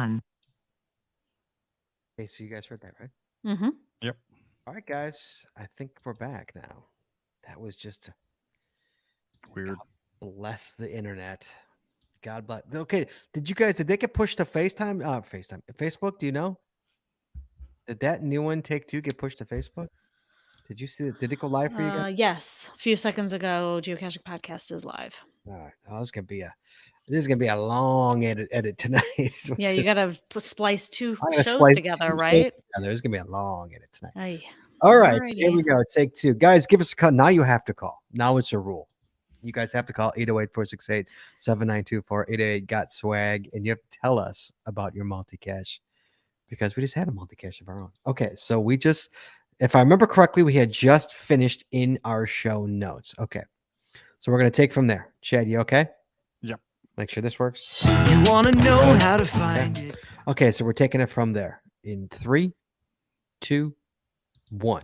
1. Okay, so you guys heard that, right? Mm-hmm. Yep. All right, guys. I think we're back now. That was just Weird. bless the internet. God bless. Okay, did they get pushed to FaceTime? Facebook, do you know? Did that new one Take Two get pushed to Facebook? Did you see it? Did it go live for you guys? Yes. A few seconds ago, Geocaching Podcast is live. All right. Oh, this is gonna be a long edit tonight. with Yeah, you this. gotta splice two I'm gonna shows splice together, 2 shows right? together. It's gonna be a long edit tonight. Aye. All right, here Alrighty. we go. Take 2. Guys, give us a call. Now you have to call. Now it's a rule. You guys have to call 808-468-7924, 888 got swag, and you have to tell us about your multi-cache because we just had a multi-cache of our own. Okay, so if I remember correctly, we had just finished in our show notes. Okay, so we're going to take from there. Chad, you okay? Yep. Make sure this works. You want to know how to find it. Okay, so we're taking it from there in 3, 2, 1.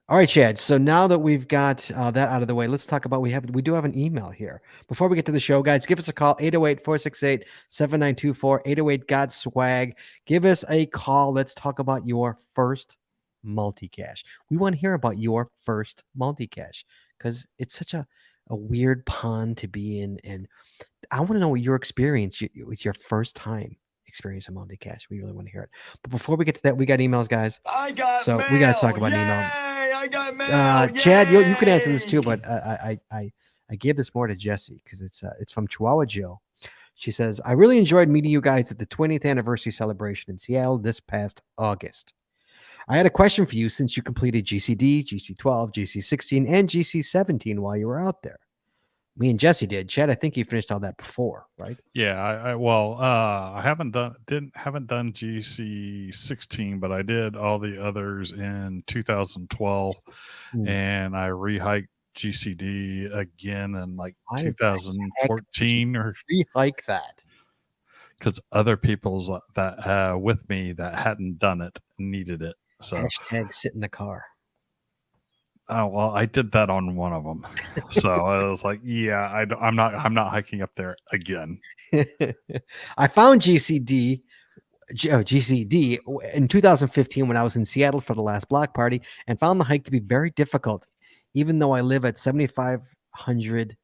All right, Chad. So now that we've got that out of the way, let's talk about we do have an email here. Before we get to the show, guys, give us a call 808-468-7924 808 got swag. Give us a call. Let's talk about your first multi-cache. We want to hear about your first multi-cache because it's such a weird pond to be in, and I want to know what your experience with your first time experience of multi-cache. We really want to hear it. But before we get to that, we got emails, guys. I got So mail. we got to talk about Yay, email. I got mail. Chad, you can answer this Yay. too, but I gave this more to Jessie because it's from Chihuahua Jill. She says, I really enjoyed meeting you guys at the 20th anniversary celebration in Seattle this past August. I had a question for you since you completed GCD, GC12, GC16, and GC17 while you were out there. Me and Jesse did. Chad, I think you finished all that before, right? Yeah, I haven't done GC16, but I did all the others in 2012, and I rehiked GCD again in like 2014 or rehike that because other people's that with me that hadn't done it needed it. So hashtag sit in the car. Oh well, I did that on one of them, so I was like, "Yeah, I'm not hiking up there again." I found GCD in 2015 when I was in Seattle for the last block party, and found the hike to be very difficult, even though I live at 7,500.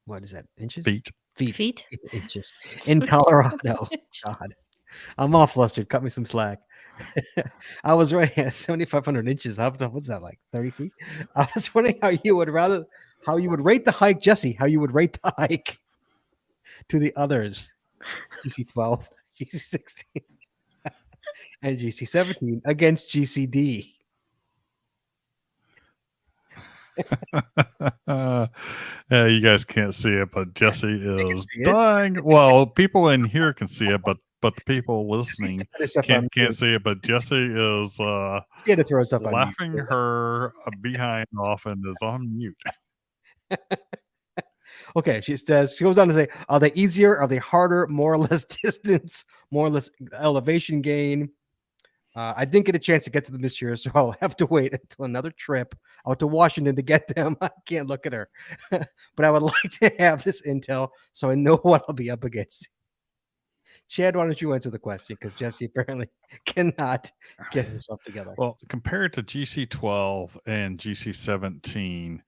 What is that? Inches? Feet. Inches in Colorado. God, I'm all flustered. Cut me some slack. I was right at 7,500 inches. What's that, like 30 feet? I was wondering how you would rate the hike, Jesse, how you would rate the hike to the others. GC12, GC16, and GC17 against GCD. Yeah, you guys can't see it, but Jesse is dying. Well, people in here can see it, but the people listening can't see it. But Jesse is laughing her behind off and is on mute. Okay, she goes on to say, are they easier? Are they harder? More or less distance? More or less elevation gain? I didn't get a chance to get to them this year, so I'll have to wait until another trip out to Washington to get them. I can't look at her. But I would like to have this intel so I know what I'll be up against. Chad, why don't you answer the question? Because Jesse apparently cannot get himself together. Well, compared to GC12 and GC17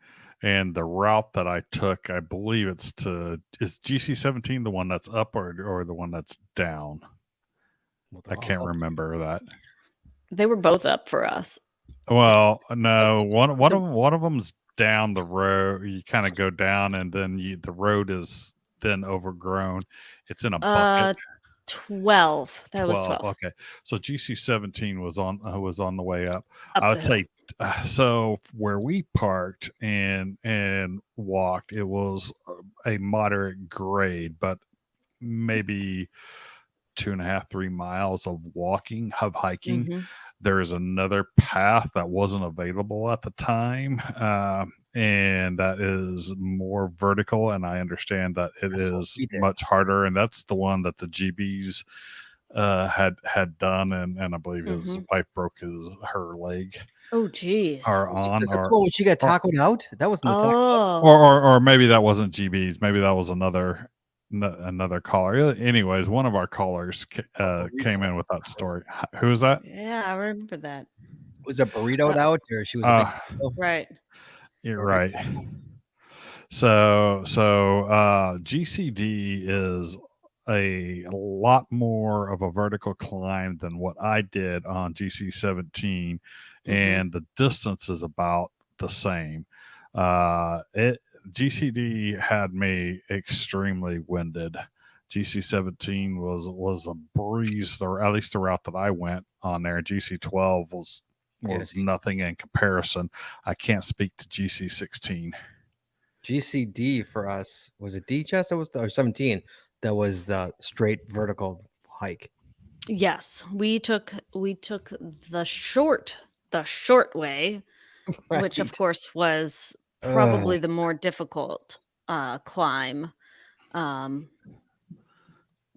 and the route that I took, I believe is GC17 the one that's up or the one that's down? I can't remember that. They were both up for us. Well, no, one of them's down the road. You kind of go down, and then the road is then overgrown. It's in a bucket. 12. That was 12. Okay, so GC17 was on the way up. I would say so. Where we parked and walked, it was a moderate grade, but maybe 2.5, 3 miles of hiking. Mm-hmm. There is another path that wasn't available at the time, and that is more vertical. And I understand that it is much harder, and that's the one that the GBs had done, and I believe his wife broke her leg. Oh, geez. That's the one when she got tacoed out. That wasn't the taco. Or maybe that wasn't GBs. Maybe that was another another caller. Anyways, one of our callers came in with that story. Who was that? Yeah, I remember that. Was it burritoed out, or she was a Uh, big deal? Right. You're Or- right. So GCD is a lot more of a vertical climb than what I did on GC17, and the distance is about the same. GCD had me extremely winded. GC17 was a breeze, at least the route that I went on there. GC12 was Yes. nothing in comparison. I can't speak to GC16. GCD for us was it D chest that was or 17 that was the straight vertical hike. Yes, we took the short way, which of Right. course was probably the more difficult climb.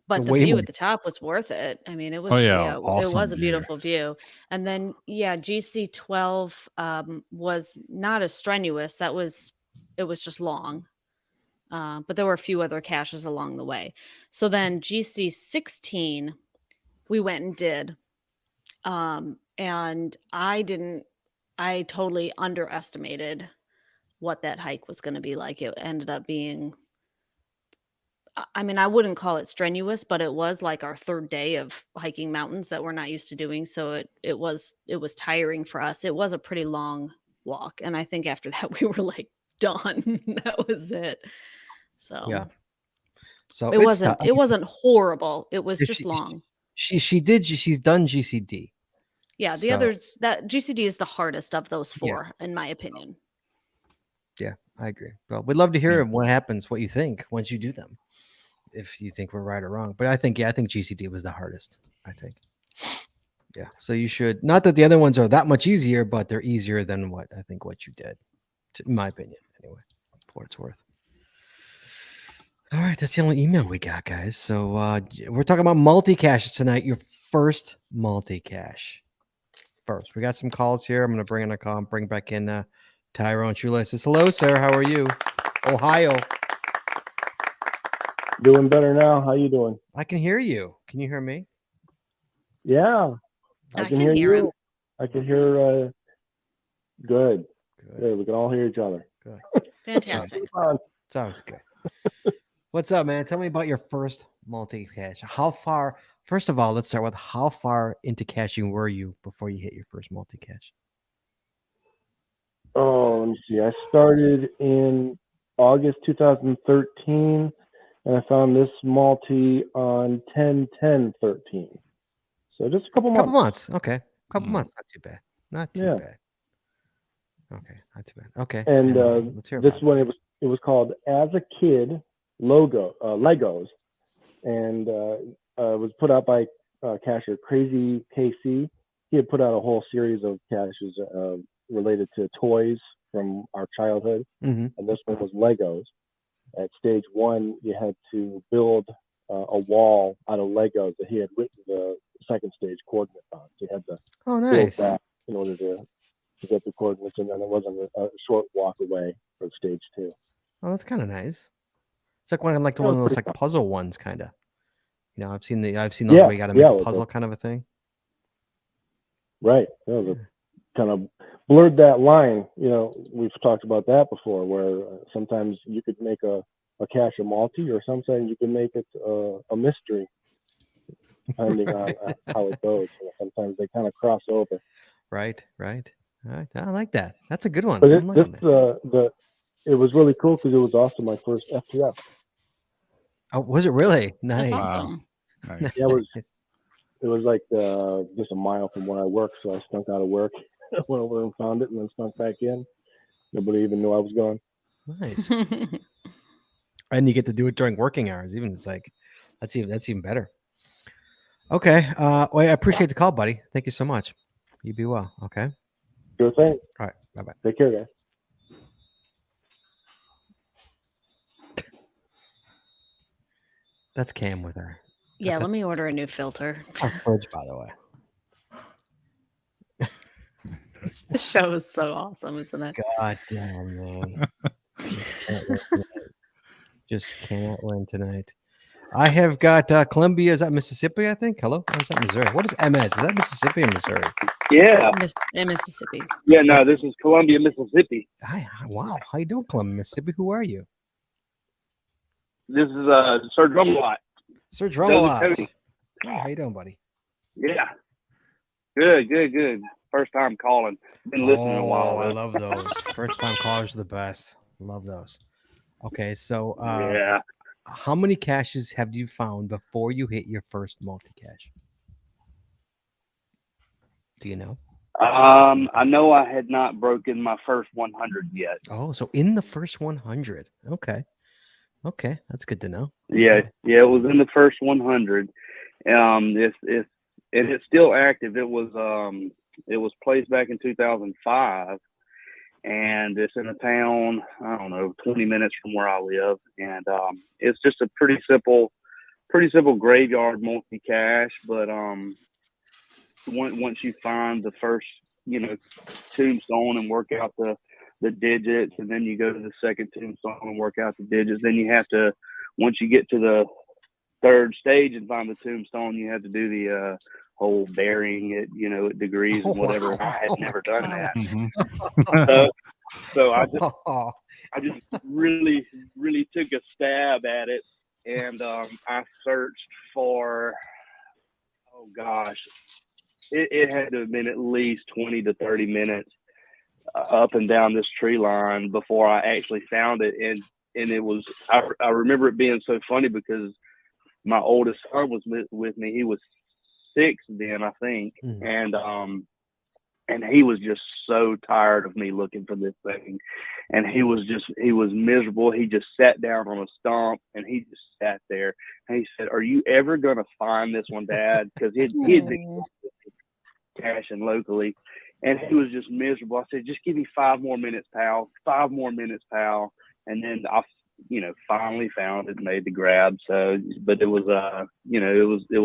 But the Way view more. at the top was worth it. I mean, it Oh was yeah, it awesome was a view. beautiful view. And then GC12 was not as strenuous. It was just long. But there were a few other caches along the way. So then GC16 we went and did. And I totally underestimated what that hike was going to be like. It ended up being, I mean, I wouldn't call it strenuous, but it was like our third day of hiking mountains that we're not used to doing. So it was tiring for us. It was a pretty long walk. And I think after that, we were like done. That was it. So Yeah. So it wasn't horrible. It was If just long. she's done GCD. Yeah. The So- others, that GCD is the hardest of those Yeah. four, in my opinion. Yeah, I agree. Well, we'd love to hear what happens, what you think once you do them. If you think we're right or wrong. But I think GCD was the hardest, I think. Yeah. So you should, not that the other ones are that much easier, but they're easier than what you did, in my opinion, anyway, for what it's worth. All right, that's the only email we got, guys. So we're talking about multi-caches tonight. Your first multi-cache. First, we got some calls here. I'm going to bring in a call and bring back in Tyrone Shula. Says, hello, sir. How are you? Ohio. Doing better now. How you doing? I can hear you. Can you hear me? Yeah, I can can hear you. him. I can hear. Good. Good. Good. We can all hear each other. Fantastic. Sounds good. What's up, man? Tell me about your first multi-cache. How far? First of all, let's start with how far into caching were you before you hit your first multi-cache? Oh, let me see. I started in August 2013, and I found this multi on 10/10/13. So just a couple months. Couple months. Okay. Couple months. Not too bad. Not too bad. Okay. Not too bad. Okay. And let's hear this about one, it was called As a Kid Legos, and was put out by cacher Crazy KC. He had put out a whole series of caches related to toys from our childhood, it. and this one was Legos. At stage one, you had to build a wall out of Legos that he had written the second stage coordinates on. So you had to Oh, build nice. that in order to get the coordinates, and then it wasn't a short walk away for stage two. Oh, that's kind of nice. It's like one of That those was like pretty puzzle ones, kind of. You know, I've seen those Yeah, where you got to make yeah, a with puzzle the- kind of a thing. Right. That was kind of blurred that line. You know, we've talked about that before, where sometimes you could make a cache a multi, or sometimes you can make it a mystery, depending on how it goes. You know, sometimes they kind of cross over. Right. All right. I like that. That's a good one. But I'm liking that. it was really cool because it was also my first FTF. Oh, was it really? That's Nice. awesome. Nice. Yeah, it was like just a mile from where I work, so I stunk out of work, went over and found it, and then stunk back in. Nobody even knew I was gone. Nice. And you get to do it during working hours. Even it's like that's even better. Okay. Well, I appreciate the call, buddy. Thank you so much. You be well. Okay. Sure thing. All right. Bye bye. Take care, guys. That's Cam with her. Yeah, let me order a new filter. It's our fridge, by the way. The show is so awesome, isn't it? God damn, man. Just can't win tonight. I have got Columbia. Is that Mississippi? I think. Hello, or is that Missouri? What is MS? Is that Mississippi or Missouri? Yeah. In Mississippi. Yeah, no, this is Columbia, Mississippi. Hi, wow. How you doing, Columbia, Mississippi? Who are you? This is Sir Drumlot. Sir Dozen Drumalot. Cody. Hey, how you doing, buddy? Yeah. Good. First time calling. Been listening a while. I though. love those. First time callers are the best. Love those. Okay, so Yeah. how many caches have you found before you hit your first multi-cache? Do you know? I know I had not broken my first 100 yet. Oh, so in the first 100. Okay, that's good to know. Yeah, it was in the first 100. It's still active. It was placed back in 2005, and it's in a town, I don't know, 20 minutes from where I live, and it's just a pretty simple graveyard multi-cache. But once you find the first, tombstone and work out the digits, and then you go to the second tombstone and work out the digits, then you have to, once you get to the third stage and find the tombstone, you have to do the whole burying it, at degrees and whatever. Wow. I had never done that. Mhm. So I just really took a stab at it, and I searched for, oh gosh, it had to have been at least 20 to 30 minutes up and down this tree line before I actually found it. And it was, I remember it being so funny because my oldest son was with me. He was 6 then, I think. And he was just so tired of me looking for this thing. And he was miserable. He just sat down on a stump and he just sat there. And he said, "Are you ever going to find this one, Dad?" Because he'd been caching locally. And he was just miserable. I said, "Just give me 5 more minutes, pal. 5 more minutes, pal." And then I, finally found it, made the grab. So, but it was, it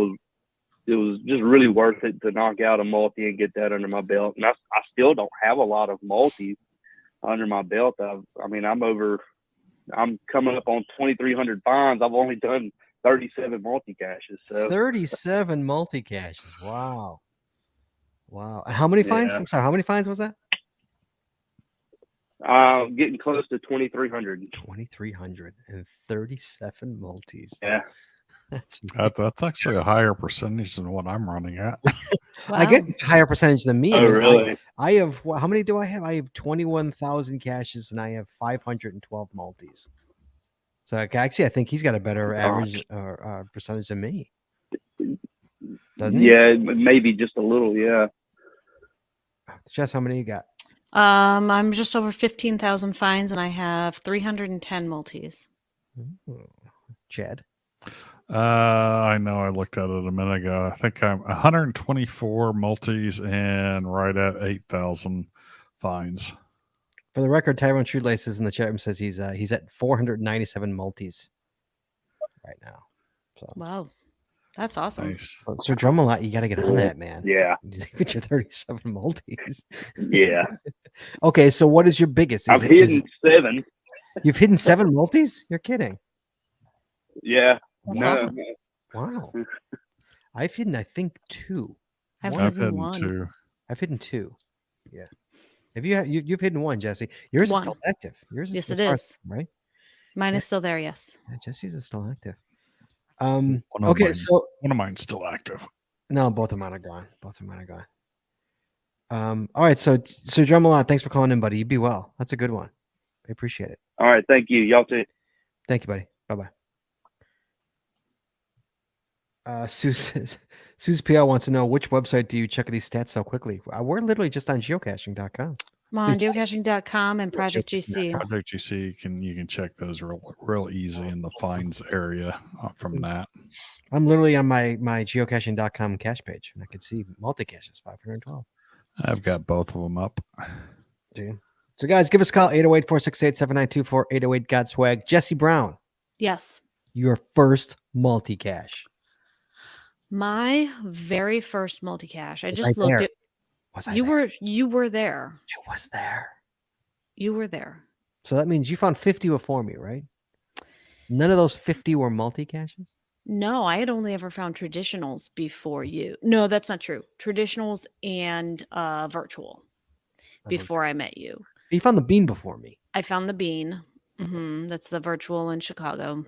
was just really worth it to knock out a multi and get that under my belt. And I still don't have a lot of multis under my belt. I'm coming up on 2,300 finds. I've only done 37 multi caches. So 37 multi caches. Wow. And how many finds? Yeah. I'm sorry. How many finds was that? Getting close to 2,300. 2,337 multis. Yeah. That's actually a higher percentage than what I'm running at. I guess it's a higher percentage than me. Oh, really? I have, how many do I have? I have 21,000 caches and I have 512 multis. So actually, I think he's got a better average percentage than me. Doesn't he? Yeah, maybe just a little. Yeah. Jess, how many you got? I'm just over 15,000 finds and I have 310 multis. Ooh. Chad? I know I looked at it a minute ago. I think I'm 124 multis and right at 8,000 fines. For the record, Tyrone Shoelaces in the chat room says he's at 497 multis right now. So Wow. That's awesome. Nice. Sir Drumalot, you got to get on that, man. Yeah. Get your 37 multis. Yeah. Okay, so what is your biggest? I've hidden 7. You've hidden 7 multis? You're kidding. Yeah. That's No. awesome. Wow. I've hidden, I think, 2. I've I've hidden hidden one. 2. I've hidden 2. Yeah. Have you've hidden 1, Jesse? Yours One. is still active. Yours Yes, is it still is. right? Mine is still there. Yes. Yeah, Jesse's is still active. One of Okay, mine- so one of mine's still active. no, both of mine are gone. All right, so Drumalot, thanks for calling in, buddy. You be well. That's a good one. I appreciate it. All right. Thank you. Y'all too. Thank you, buddy. Bye-bye. Sue's PL wants to know, which website do you check these stats so quickly? We're literally just on geocaching.com. I'm on geocaching.com and Project GC. Project GC, you can check those real easy in the finds area from that. I'm literally on my geocaching.com cache page, and I can see multi-caches, 512. I've got both of them up. Dude. So, guys, give us a call, 808-468-7924, 808-GOD-SWAG. Jesse Brown, Yes. your first multi-cache. My very first multi-cache. I Was just I looked there? at Was I you there? were there. I was there. You were there. So that means you found 50 before me, right? None of those 50 were multi-caches? No, I had only ever found traditionals before you. No, that's not true. Traditionals and virtual before I met you. You found the bean before me. I found the bean. That's the virtual in Chicago.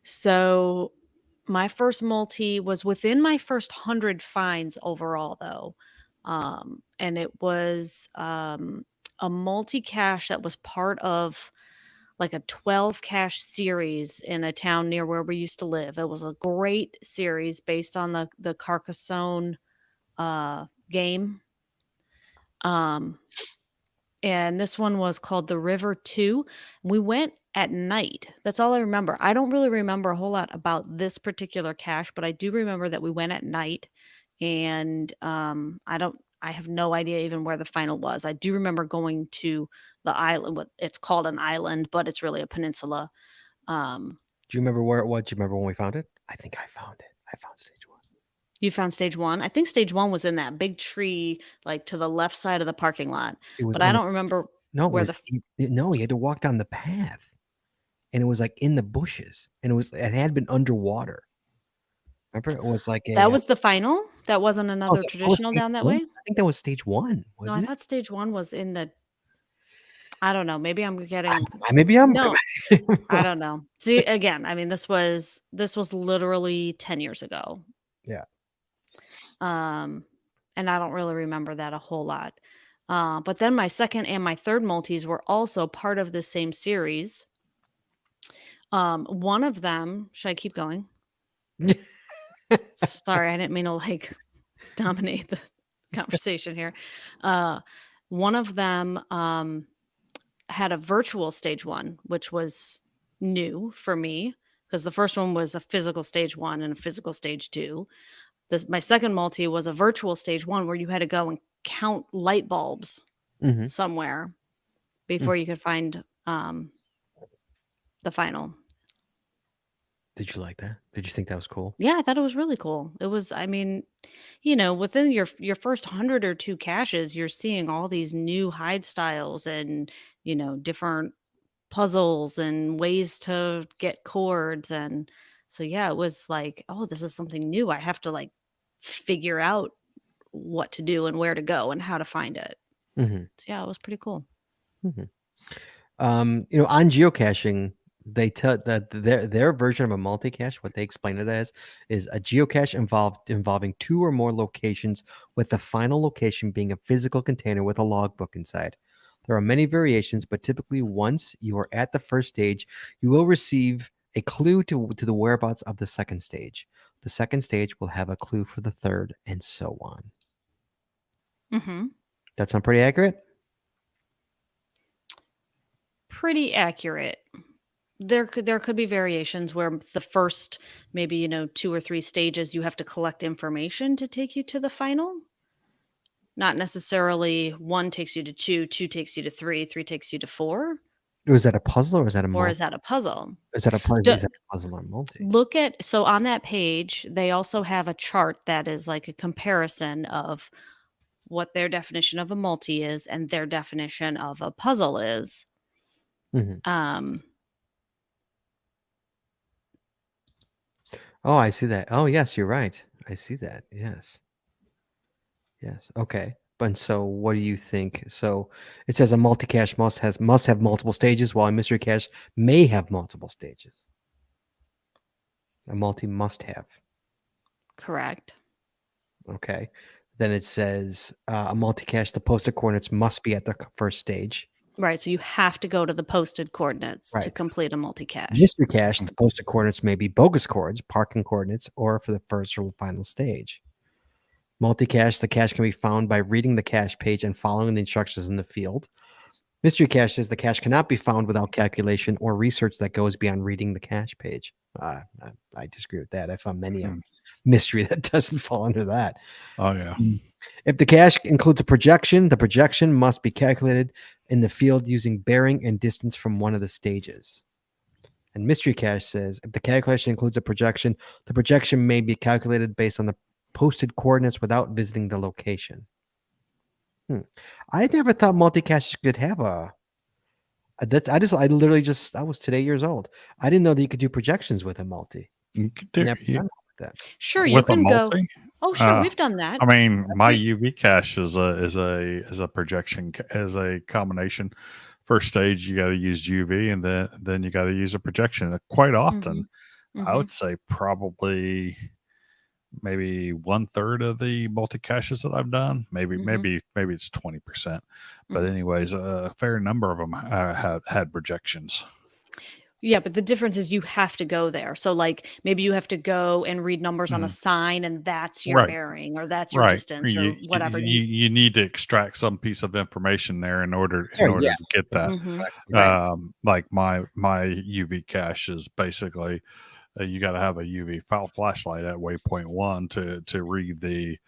So my first multi was within my first 100 finds overall, though. And it was a multi cache that was part of like a 12 cache series in a town near where we used to live. It was a great series based on the Carcassonne game. And this one was called The River 2. We went at night. That's all I remember. I don't really remember a whole lot about this particular cache, but I do remember that we went at night, and I have no idea even where the final was. I do remember going to the island. It's called an island, but it's really a peninsula. Do you remember where it was? Do you remember when we found it? I think I found it. I found stage 1. You found stage 1? I think stage 1 was in that big tree, like to the left side of the parking lot. But I don't remember No, where no, you had to walk down the path, and it was like in the bushes, and it had been underwater. Remember, it was like that was the final. That wasn't another that was traditional down that way. I think that was stage 1, No, wasn't I it? thought stage 1 was in the. I don't know. Maybe I'm getting. Maybe I'm. No, I don't know. See, again, I mean, this was literally 10 years ago. Yeah. And I don't really remember that a whole lot. But then my second and my third multis were also part of the same series. One of them, should I keep going? Sorry, I didn't mean to like dominate the conversation here. One of them had a virtual stage 1, which was new for me because the first one was a physical stage 1 and a physical stage 2. My second multi was a virtual stage 1 where you had to go and count light bulbs somewhere before you could find the final. Did you like that? Did you think that was cool? Yeah, I thought it was really cool. It was, I mean, within your first 100 or 2 caches, you're seeing all these new hide styles and, different puzzles and ways to get chords. And so, yeah, it was like, oh, this is something new. I have to like figure out what to do and where to go and how to find it. So, yeah, it was pretty cool. On geocaching, they tell that their version of a multi-cache, what they explain it as, is a geocache involving 2 or more locations, with the final location being a physical container with a logbook inside. There are many variations, but typically once you are at the first stage, you will receive a clue to the whereabouts of the second stage. The second stage will have a clue for the third, and so on. That sound pretty accurate? Pretty accurate. There could be variations where the first maybe 2 or 3 stages you have to collect information to take you to the final. Not necessarily 1 takes you to 2, 2 takes you to 3, 3 takes you to 4. Is that a puzzle or is that a multi? Or is that a puzzle? Is that a puzzle or multi? So on that page, they also have a chart that is like a comparison of what their definition of a multi is and their definition of a puzzle is. Oh, I see that. Oh, yes, you're right. I see that. Yes. Okay. But so, what do you think? So, it says a multi-cache must have multiple stages, while a mystery cache may have multiple stages. A multi must have. Correct. Okay. Then it says a multi-cache, the posted coordinates must be at the first stage. Right. So you have to go to the posted coordinates to complete a multi-cache. Mystery cache, the posted coordinates may be bogus coords, parking coordinates, or for the first or final stage. Multi-cache, the cache can be found by reading the cache page and following the instructions in the field. Mystery caches, the cache cannot be found without calculation or research that goes beyond reading the cache page. I disagree with that. I found many a mystery that doesn't fall under that. Oh, yeah. If the cache includes a projection, the projection must be calculated in the field using bearing and distance from one of the stages. And mystery cache says, if the calculation includes a projection, the projection may be calculated based on the posted coordinates without visiting the location. I never thought multi-caches could have a I literally I was today years old. I didn't know that you could do projections with a multi. You could do Never done that. Sure, you with a can go. multi. Oh, sure, Uh, we've done that. I mean, my Right. UV cache is a projection as a combination. First stage, you got to use UV, and then you got to use a projection. Quite often, I Mhm. would say probably maybe 1/3 of the multi caches that I've done. Maybe Mhm. maybe it's 20%. But Mhm. anyways, a fair number of them had projections. Yeah, but the difference is you have to go there. So, like, maybe you have to go and read numbers on a Mhm. sign, and that's your Right. bearing, or that's your Right. distance, or whatever. You need to extract some piece of information there in order Sure, yeah. to get that. Mhm. Exactly right. Like my UV cache is basically you got to have a UV flashlight at waypoint 1 to read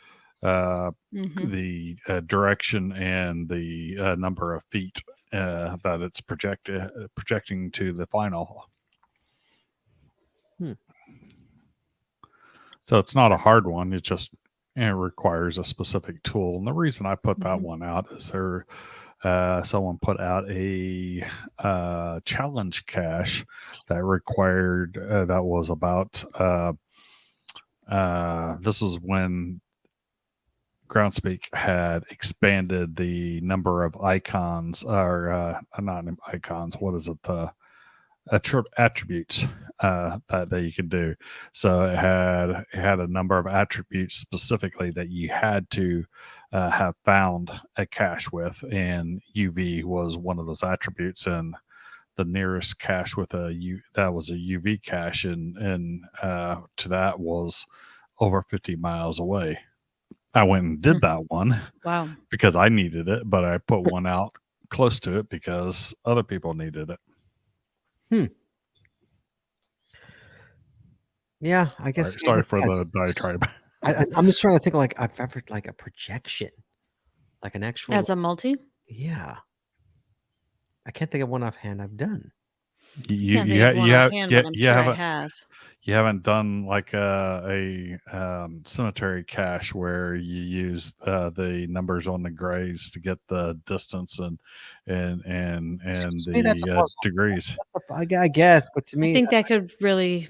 uh, Mhm. the direction and the number of feet that it's projecting to the final. Hmm. So it's not a hard one. It requires a specific tool. And the reason I put that Mhm. one out is someone put out a challenge cache that required that was about this is when Groundspeak had expanded the number of icons or not icons. What is it? Attributes that you could do. So it had a number of attributes specifically that you had to have found a cache with, and UV was one of those attributes. And the nearest cache with that was a UV cache, and to that was over 50 miles away. I went and did that one Wow. because I needed it, but I put one out close to it because other people needed it. Yeah, I guess. Sorry for the diatribe. I'm just trying to think like I've ever like a projection, like an actual. As a multi? Yeah, I can't think of one offhand I've done. Can't think of one offhand, but I'm you sure I have. haven't done like a cemetery cache where you use the numbers on the graves to get the distance and To me, that's a the puzzle. degrees. I guess, but to I me, think that could really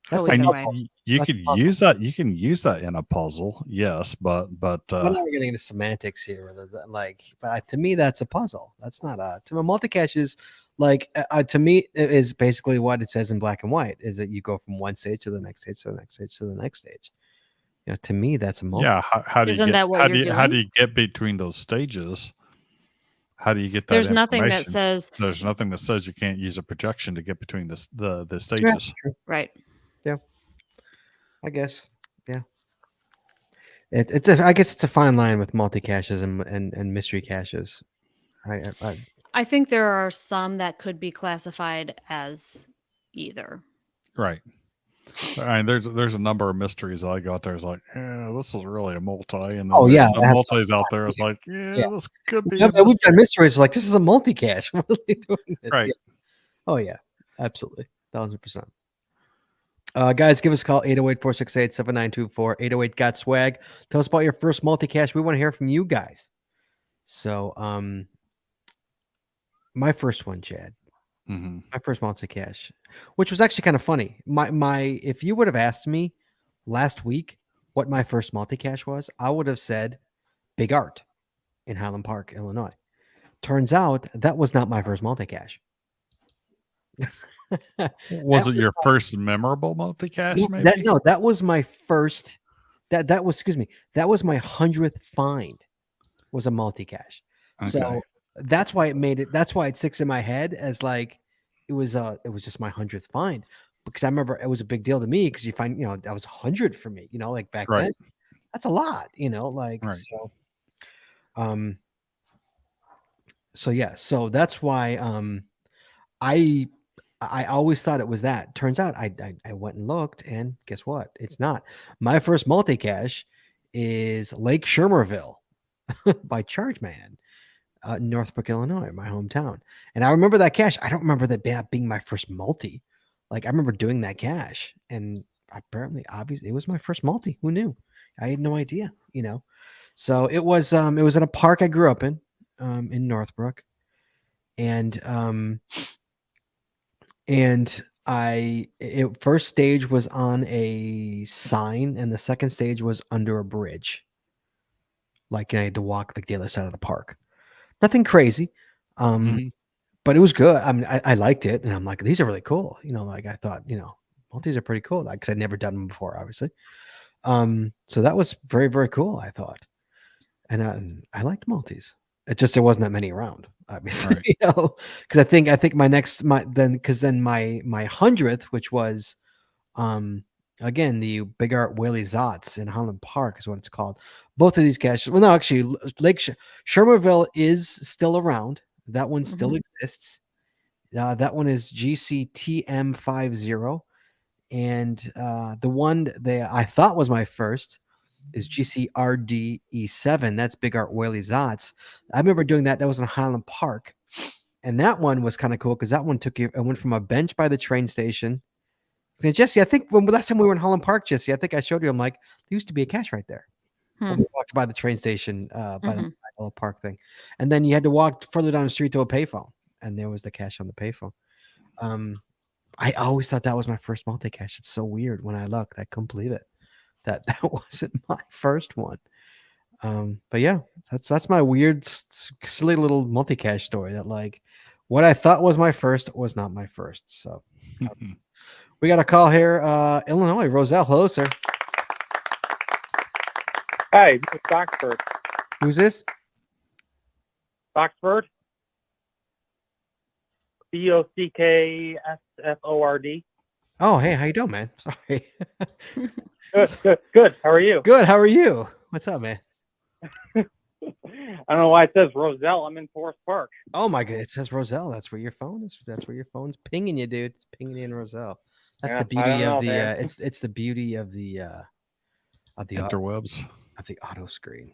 that's probably a And go puzzle. right. you That's could a puzzle. use that. You can use that in a puzzle, yes, but We're not getting into semantics here, like, but to me, that's a puzzle. That's not a to a multicache is like to me it is basically what it says in black and white is that you go from one stage to the next stage to the next stage to the next stage. You know, to me, that's a multi. yeah. How do you Isn't get that what you're how do doing? you get between those stages? How do you get that There's nothing that information? says There's nothing that says you can't use a projection to get between the Yeah, stages. true. right. Yeah, I guess. Yeah, I guess it's a fine line with multi caches and mystery caches. I I think there are some that could be classified as either. Right. I mean, there's a number of mysteries I got there. It's like, yeah, this is really a multi, and then oh yeah, there's some multis out there. It's like, yeah. yeah, this could be We've a done mystery. mysteries like this is a multi cache. What are they doing this? Right. Yeah. Oh yeah, absolutely, 1000%. Guys, give us a call 808-468-7924 808 got swag. Tell us about your first multi cache. We want to hear from you guys. So my first one, Chad. Mm-hmm. My first multi cache, which was actually kind of funny. My if you would have asked me last week what my first multi cache was, I would have said Big Art in Highland Park, Illinois. Turns out that was not my first multi cache. Was it your first memorable multicache? Maybe. That was my first. That was excuse me. That was my 100th find. Was a multi cache. Okay. So that's why it made it. That's why it sticks in my head as like it was just my 100th find because I remember it was a big deal to me because you find that was 100 for me. Like back Right. then, that's a lot. Like Right. so yeah. So that's why I always thought it was that. Turns out I went and looked, and guess what? It's not. My first multi cache is Lake Schermerville by Chargeman, Northbrook, Illinois, my hometown. And I remember that cache. I don't remember that being my first multi. Like I remember doing that cache, and obviously, it was my first multi. Who knew? I had no idea. So it was at a park I grew up in Northbrook. and first stage was on a sign, and the second stage was under a bridge. Like I had to walk like the other side of the park. Nothing crazy, Mhm. but it was good. I mean, I liked it, and I'm like, these are really cool. Like I thought, multis are pretty cool. Like, cause I'd never done them before, obviously. So that was very, very cool, I thought, and I liked multis. There wasn't that many around, obviously, Right. because I think my 100th, which was again the Big Art Willie Zotz in Highland Park is what it's called. Both of these caches, well, no, actually, Shermerville is still around. That one still exists. That one is GCTM50, and the one that I thought was my first is GCRDE7. That's Big Art Willie Zotz. I remember doing that. That was in Highland Park. And that one was kind of cool because that one I went from a bench by the train station. And Jesse, I think when last time we were in Highland Park, Jesse, I think I showed you, I'm like, there used to be a cache right there. When we walked by the train station, by the little park thing. And then you had to walk further down the street to a payphone. And there was the cache on the payphone. I always thought that was my first multi-cache. It's so weird when I looked. I couldn't believe it. That wasn't my first one. But yeah, that's my weird, silly little multi-cache story. That like what I thought was my first was not my first. So we got a call here, Illinois. Roselle, hello, sir. Hi, this is Foxford. Who's this? Foxford. BOCKSFORD. Oh, hey, how you doing, man? Sorry. Good. How are you? Good. How are you? What's up, man? I don't know why it says Roselle. I'm in Forest Park. Oh my god, it says Roselle. That's where your phone is. That's where your phone's pinging you, dude. It's pinging you in Roselle. That's the beauty of the. It's the beauty of the interwebs. Of the auto screen.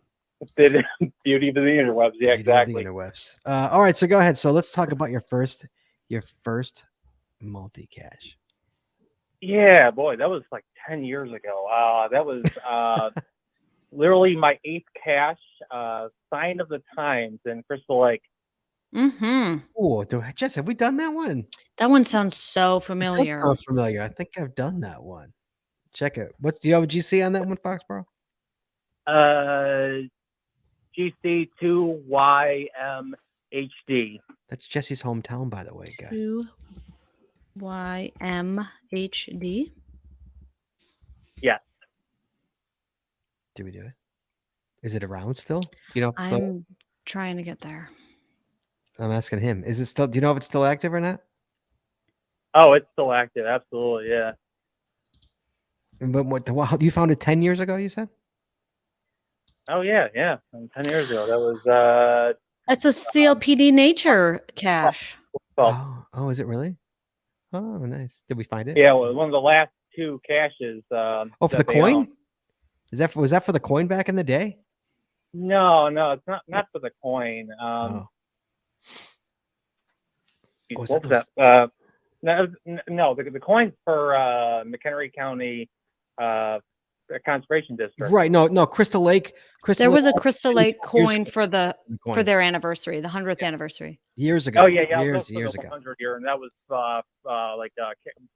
The beauty of the interwebs. Yeah, exactly. The interwebs. All right, so go ahead. So let's talk about your first multi-cache. Yeah, boy, that was like 10 years ago. That was literally my 8th cache, Sign of the Times in Crystal Lake. Oh, Jess, have we done that one? That one sounds so familiar. That sounds familiar. I think I've done that one. Check it. Do you have a GC on that one, Foxborough? GC2YMHD. That's Jesse's hometown, by the way, guys. 2YMHD. Yes. Did we do it? Is it around still? I'm trying to get there. I'm asking him. Is it still? Do you know if it's still active or not? Oh, it's still active. Absolutely, yeah. But you found it 10 years ago? You said? Oh yeah. 10 years ago. That was. It's a CLPD nature cache. Oh, is it really? Oh, nice. Did we find it? Yeah, well, one of the last 2 caches. For the coin? Was that for the coin back in the day? No, it's not for the coin. Was that? No, the coin's for McHenry County Conservation District. Right. No, Crystal Lake. There was a Crystal Lake coin for their anniversary, the 100th anniversary. Years ago. Oh yeah. Years ago. 100 year, and that was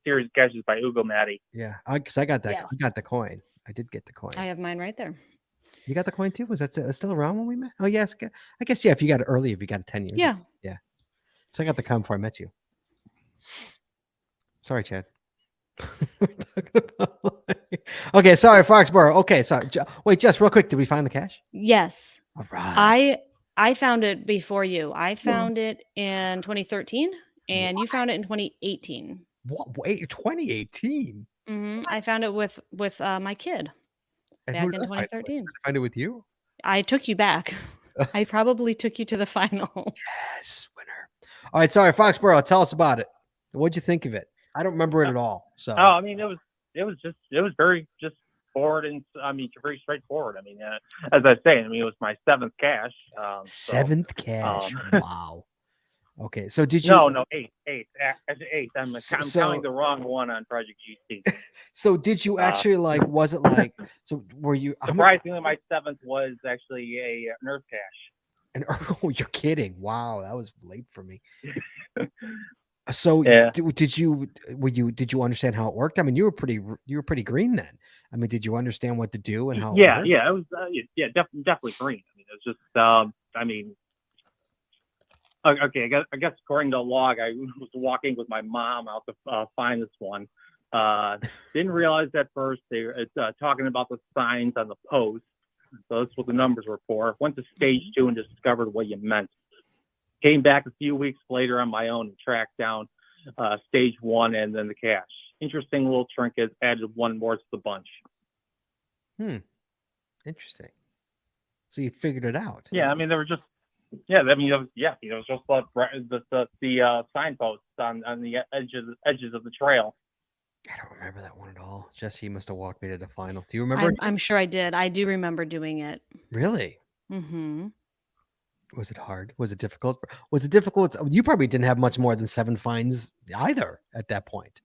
series of caches by Ugo Matti. Yeah, because I got that. Yes. I got the coin. I did get the coin. I have mine right there. You got the coin too? Was that still around when we met? Oh yes, I guess yeah. If you got it early, if you got it 10 years. Yeah. Ago. Yeah. So I got the coin before I met you. Sorry, Chad. Okay, sorry, Foxborough. Okay, sorry. Wait, just real quick. Did we find the cache? Yes. All right. I found it before you. I found it in 2013, and you found it in 2018. What? Wait, 2018? I found it with my kid back in 2013. I find it with you? I took you back. I probably took you to the final. Yes, winner. All right, sorry, Foxborough. Tell us about it. What'd you think of it? I don't remember it at all. So. Oh, I mean, it was very just forward and very straightforward. I mean, as I say, it was my 7th cache. 7th cache. Wow. Okay, so did you? No, 8. Actually, 8. I'm counting the wrong one on Project GC. So did you actually was it like? So were you? Surprisingly, my 7th was actually a Nerf cache. And oh, you're kidding. Wow, that was late for me. So Yeah. did you understand how it worked? I mean, you were pretty green then. I mean, did you understand what to do and how it Yeah, worked? yeah, it was definitely green. I mean, it was just I mean, okay, I guess according to the log, I was walking with my mom out to find this one. Didn't realize at first it's talking about the signs on the post. So that's what the numbers were for. Went to stage 2 and discovered what you meant. Came back a few weeks later on my own and tracked down stage 1 and then the cash. Interesting little trinkets. Added one more to the bunch. Interesting. So you figured it out. Yeah, I mean, there were just it was just the signposts on the edges of the trail. I don't remember that one at all. Jesse must have walked me to the final. Do you remember? I'm sure I did. I do remember doing it. Really? Mm-hmm. Was it hard? Was it difficult? Was it difficult? You probably didn't have much more than 7 fines either at that point.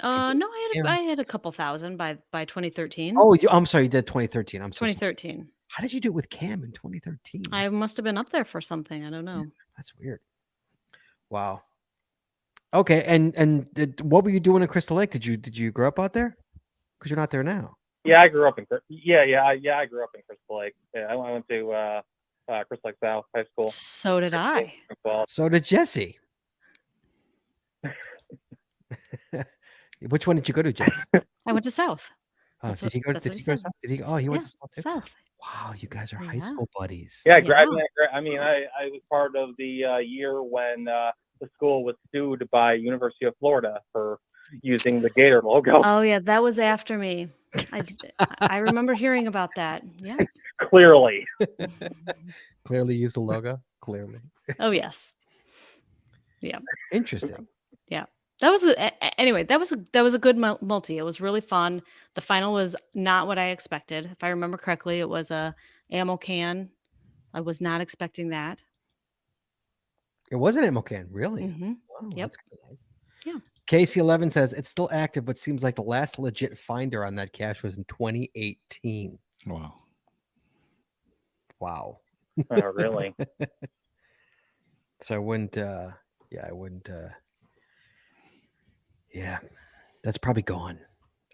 No, I had a couple thousand by 2013. Oh, I'm sorry, you did 2013. I'm so sorry. 2013. How did you do it with Cam in 2013? I must have been up there for something. I don't know. That's weird. Wow. Okay, and what were you doing in Crystal Lake? Did you grow up out there? Because you're not there now. Yeah, I grew up in I grew up in Crystal Lake. Yeah, I went to Crystal Lake South High School. So did I. So did Jesse. Which one did you go to, Jess? I went to South. Did he go to South? Did he? Oh, he went to South too? South. Wow, you guys are high school buddies. Yeah, Yeah. I mean, I was part of the year when the school was sued by University of Florida for using the Gator logo. Oh yeah, that was after me. I remember hearing about that. Yeah. Clearly. Clearly used the logo. Clearly. Oh yes. Yeah. Interesting. Yeah. That was anyway. That was a good multi. It was really fun. The final was not what I expected. If I remember correctly, it was a ammo can. I was not expecting that. It was an ammo can, really. Mm-hmm. Wow, Yep. that's kind of nice. Yeah. KC11 says it's still active, but seems like the last legit finder on that cache was in 2018. Wow. Wow. Oh, really? So I wouldn't. Yeah, that's probably gone.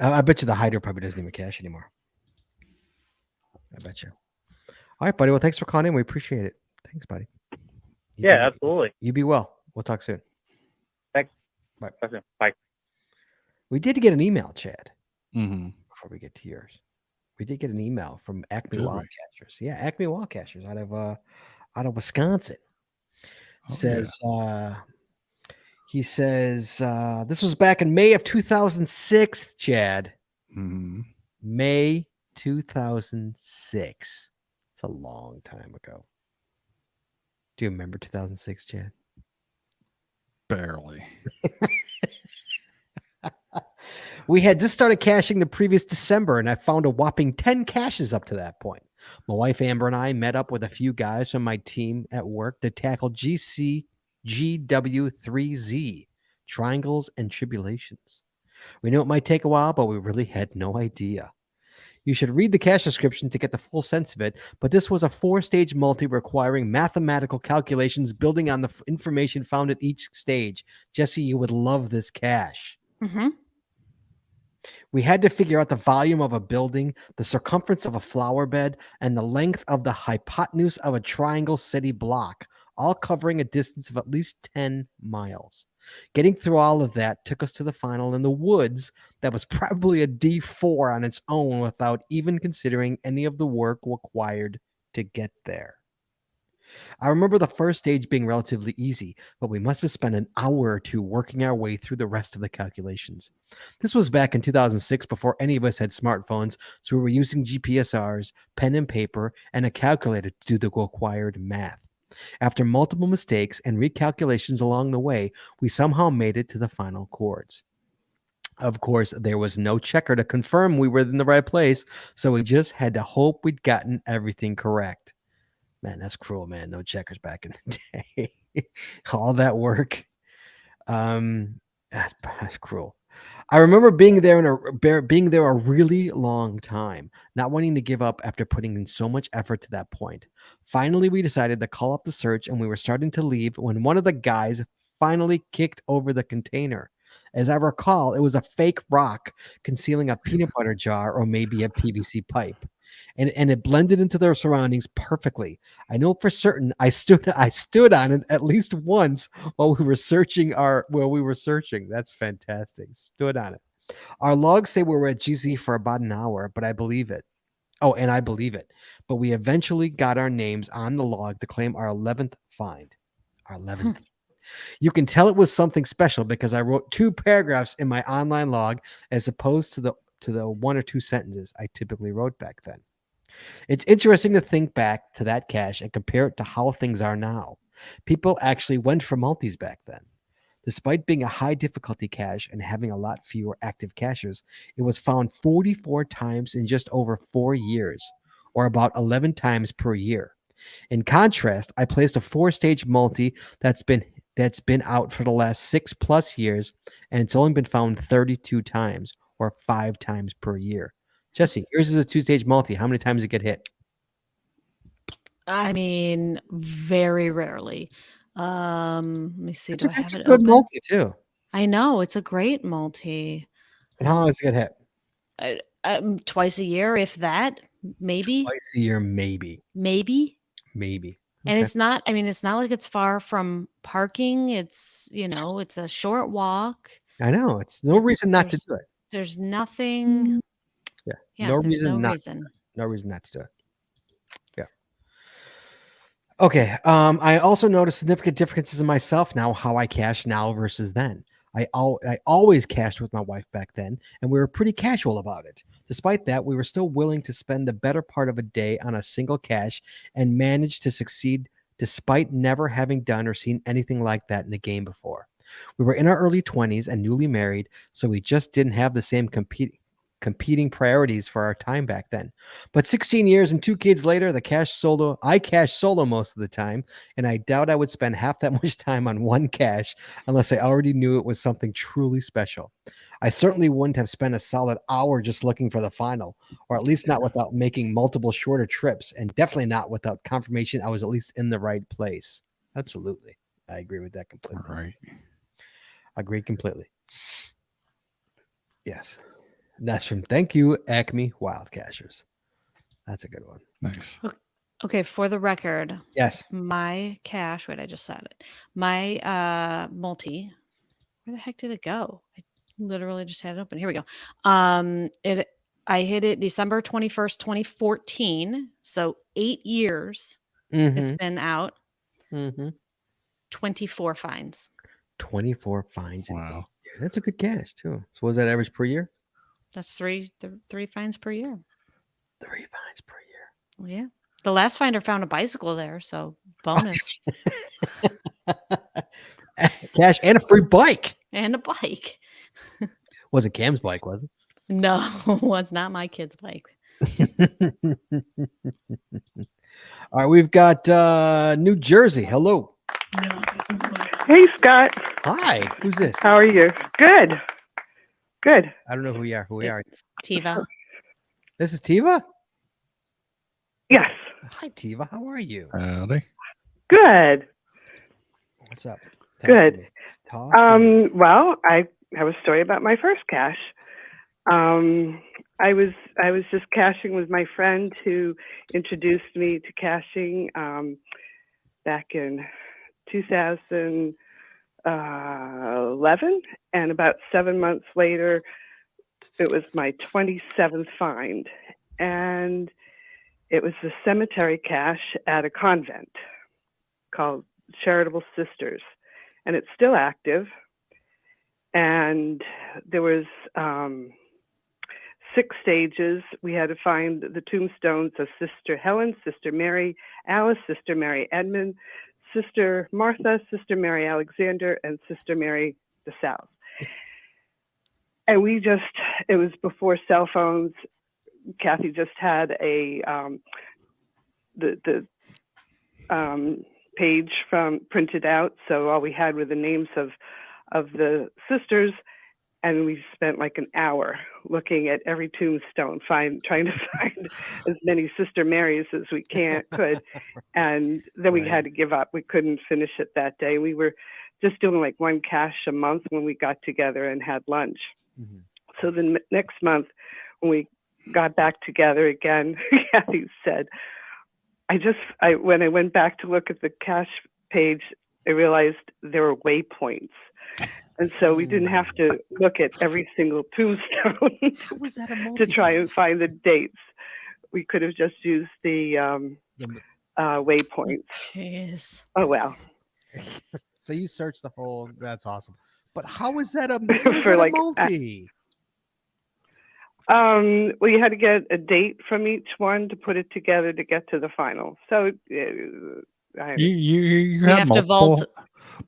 I bet you the hider probably doesn't even cache anymore. I bet you. All right, buddy. Well, thanks for calling in. We appreciate it. Thanks, buddy. Absolutely. You be well. We'll talk soon. Thanks. Bye. Talk soon. Bye. We did get an email, Chad. Mm-hmm. Before we get to yours, we did get an email from Acme Did we? Wildcatchers. Yeah, Acme Wildcatchers out of Wisconsin. Oh, Says he says this was back in May of 2006, Chad. Mm-hmm. May 2006. It's a long time ago. Do you remember 2006, Chad? Barely. We had just started caching the previous December, and I found a whopping 10 caches up to that point. My wife Amber and I met up with a few guys from my team at work to tackle GW3Z, Triangles and Tribulations. We knew it might take a while, but we really had no idea. You should read the cache description to get the full sense of it, but this was a 4-stage multi requiring mathematical calculations building on the information found at each stage. Jesse, you would love this cache. Mm-hmm. We had to figure out the volume of a building, the circumference of a flower bed, and the length of the hypotenuse of a triangle city block, all covering a distance of at least 10 miles. Getting through all of that took us to the final in the woods that was probably a D4 on its own without even considering any of the work required to get there. I remember the first stage being relatively easy, but we must have spent an hour or two working our way through the rest of the calculations. This was back in 2006 before any of us had smartphones, so we were using GPSRs, pen and paper, and a calculator to do the required math. After multiple mistakes and recalculations along the way, we somehow made it to the final chords. Of course, there was no checker to confirm we were in the right place, so we just had to hope we'd gotten everything correct. Man, that's cruel, man. No checkers back in the day. All that work. That's cruel. I remember being there being there a really long time, not wanting to give up after putting in so much effort to that point. Finally, we decided to call up the search, and we were starting to leave when one of the guys finally kicked over the container. As I recall, it was a fake rock concealing a peanut butter jar or maybe a PVC pipe. And it blended into their surroundings perfectly. I know for certain I stood on it at least once while we were searching. That's fantastic. Stood on it. Our logs say we were at GC for about an hour, but I believe it. Oh, and I believe it. But we eventually got our names on the log to claim our 11th find. Our 11th. You can tell it was something special because I wrote 2 paragraphs in my online log as opposed to the 1 or 2 sentences I typically wrote back then. It's interesting to think back to that cache and compare it to how things are now. People actually went for multis back then. Despite being a high difficulty cache and having a lot fewer active caches, it was found 44 times in just over 4 years, or about 11 times per year. In contrast, I placed a 4-stage multi that's been out for the last 6+ years, and it's only been found 32 times, or 5 times per year. Jesse, yours is a 2-stage multi. How many times did it get hit? I mean, very rarely. Let me see. Do I have It's a it good open? multi too. I know it's a great multi. And how long does it get hit? Twice a year, if that. Maybe. Twice a year, maybe. Maybe. And Okay. it's not. I mean, it's not like it's far from parking. It's it's a short walk. I know. It's no reason not to do it. There's nothing. Yeah. Yeah. No There's reason no not. reason. No reason not to do it. Yeah. Okay. I also noticed significant differences in myself now, how I cache now versus then. I always cached with my wife back then, and we were pretty casual about it. Despite that, we were still willing to spend the better part of a day on a single cache and managed to succeed despite never having done or seen anything like that in the game before. We were in our early 20s and newly married, so we just didn't have the same competing priorities for our time back then. But 16 years and 2 kids later, I cache solo most of the time, and I doubt I would spend half that much time on one cache unless I already knew it was something truly special. I certainly wouldn't have spent a solid hour just looking for the final, or at least not without making multiple shorter trips, and definitely not without confirmation I was at least in the right place. Absolutely. I agree with that completely. Right. Agreed completely. Yes. And that's from Thank You, Acme Wildcachers. That's a good one. Nice. Okay, for the record, Yes. my cache. Wait, I just said it. My multi. Where the heck did it go? I literally just had it open. Here we go. I hit it December 21st, 2014. So 8 years it's been out. 24 fines. 24 fines. Wow. That's a good cache too. So what was that average per year? That's three fines per year. 3 fines per year. Yeah. The last finder found a bicycle there, so bonus. Cache and a free bike. And a bike. Wasn't Cam's bike, was it? No, it was not my kid's bike. All right, we've got New Jersey. Hello. Hey, Scott. Hi. Who's this? How are you? Good. Good. I don't know who we are. Who we are. Tiva. This is Tiva? Yes. Hi, Tiva. How are you? Howdy. Good. What's up? Good. Talk to me. Well, I have a story about my first cache. I was just caching with my friend who introduced me to caching back in 2011, and about 7 months later, it was my 27th find, and it was the cemetery cache at a convent called Charitable Sisters, and it's still active. And there was 6 stages. We had to find the tombstones of Sister Helen, Sister Mary Alice, Sister Mary Edmund, Sister Martha, Sister Mary Alexander, and Sister Mary the South. And it was before cell phones. Kathy just had the page printed out, so all we had were the names of the sisters and we spent like an hour looking at every tombstone, trying to find as many Sister Marys as we could. And then we had to give up. We couldn't finish it that day. We were just doing like one cache a month when we got together and had lunch. Mhm. So then next month, when we got back together again, Kathy said, when I went back to look at the cache page, I realized there were waypoints. And so we didn't have to look at every single tombstone How was that a to try multi-page? and find the dates. We could have just used the waypoints. Jeez. Oh, well. So you searched the whole. That's awesome. But how was that a For like, multi? well, you had to get a date from each one to put it together to get to the final. So You You have have to vault.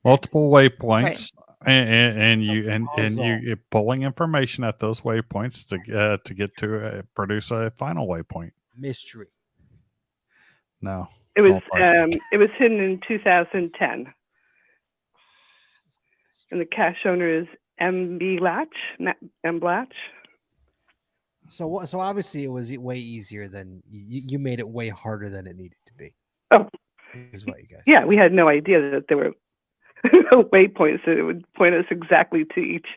multiple waypoints, and you puzzle. you're pulling information at those waypoints to get to produce a final waypoint. Mystery. No, it was multi. hidden in 2010. And the cache owner is M.B. Latch, M. Blatch. So obviously it was way easier than you made it way harder than it needed to be. Oh, Is what you guys. yeah, we had no idea that there were waypoints that it would point us exactly to each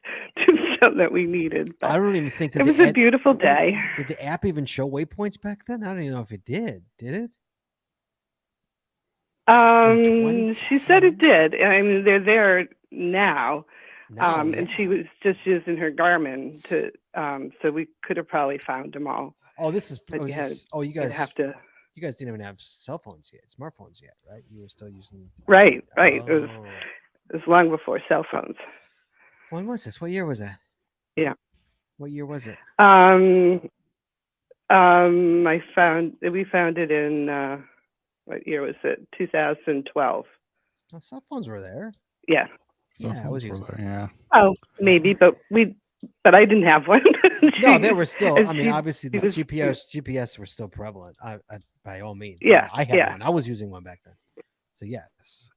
tombstone that we needed. But I don't even think that it was a beautiful day. Did the app even show waypoints back then? I don't even know if it did. Did it? She said it did. I mean, they're there now. And she was just using her Garmin to, so we could have probably found them all. Oh, this is. But you guys have to. You guys didn't even have cell phones yet, smartphones yet, right? You were still using. Right. Oh. It was long before cell phones. When was this? What year was that? Yeah. What year was it? We found it in what year was it? 2012. Oh, cell phones were there. Yeah. Yeah, I was using there. Yeah. Oh, maybe, but I didn't have one. No, they were still. I mean, she- obviously, the was- GPS were still prevalent. I by all means. Yeah, I had yeah. one. I was using one back then. So yes.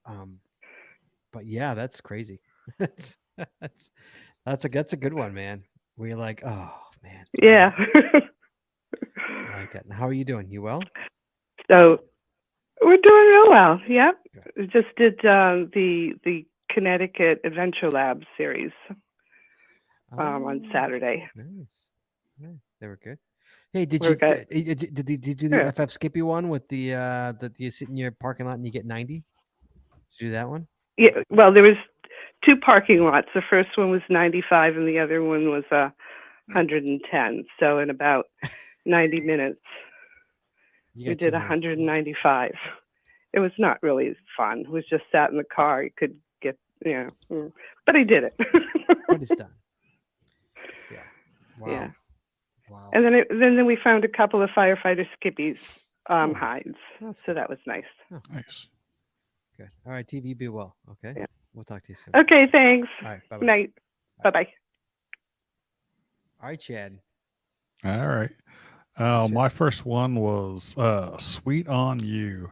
But yeah, that's crazy. that's a good one, man. Where you're like, oh man. Yeah. I like that. And how are you doing? You well? So we're doing real well. Yeah. Good. We just did the Connecticut Adventure Lab series on Saturday. Nice. Yeah, they were good. Hey, did We're you good. did you do the Yeah. FF Skippy one with the that you sit in your parking lot and you get 90? Did you do that one? Yeah. Well, there was two parking lots. The first one was 95 and the other one was 110. So in about 90 minutes, You we got did 200. 195. It was not really fun. It was just sat in the car. You could get, but I did it. But it's done. Yeah. Wow. Yeah. Wow. And then we found a couple of firefighter Skippies Oh, hides. that's So that was nice. Nice. good. All right, TV, be well. Okay. Yeah. We'll talk to you soon. Okay, thanks. All right. Bye-bye. Night. Bye-bye. All right, Chad. All right. Yes, sir. My first one was Sweet on You.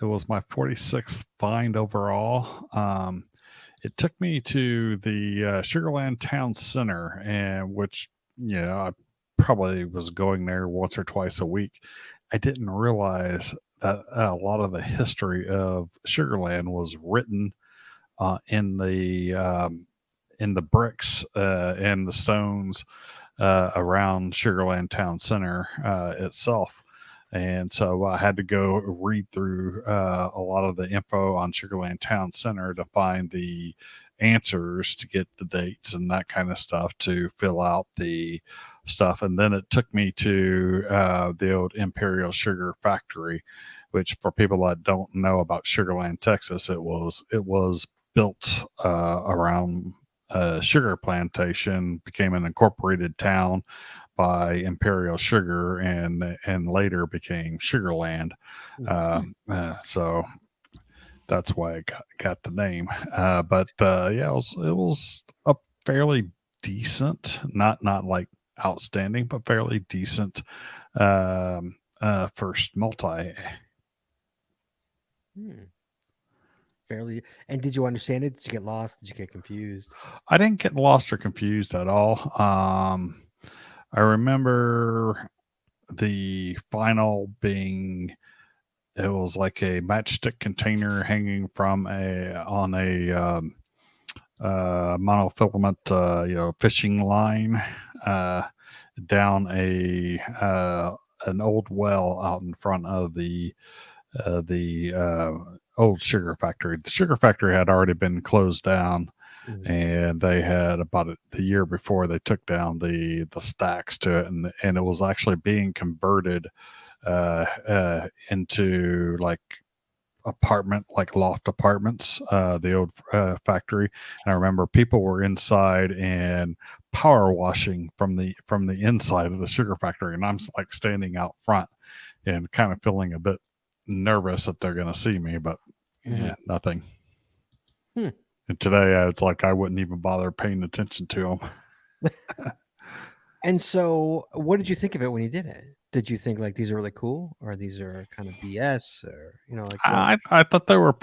It was my 46th find overall. It took me to the Sugarland Town Center, and which, I probably was going there once or twice a week. I didn't realize that a lot of the history of Sugarland was written in the bricks and the stones around Sugarland Town Center itself. And so I had to go read through a lot of the info on Sugarland Town Center to find the answers to get the dates and that kind of stuff to fill out the stuff. And then it took me to the old Imperial Sugar Factory, which for people that don't know about Sugarland, Texas, it was built around sugar plantation, became an incorporated town by Imperial Sugar, and later became Sugarland. So that's why I got the name. But yeah, it was a fairly decent, not like outstanding, but fairly decent first multi. fairly. And did you understand it? Did you get lost? Did you get confused? I didn't get lost or confused at all. I remember the final being it was like a matchstick container hanging from a monofilament fishing line down an old well out in front of the old sugar factory. The sugar factory had already been closed down, and they had the year before they took down the stacks to it, and it was actually being converted into like loft apartments, the old factory. And I remember people were inside and power washing from the inside of the sugar factory, and I'm like standing out front and kind of feeling a bit nervous that they're going to see me, but nothing. And today it's like I wouldn't even bother paying attention to them. And so, what did you think of it when you did it? Did you think like these are really cool, or these are kind of BS, or like? I thought they were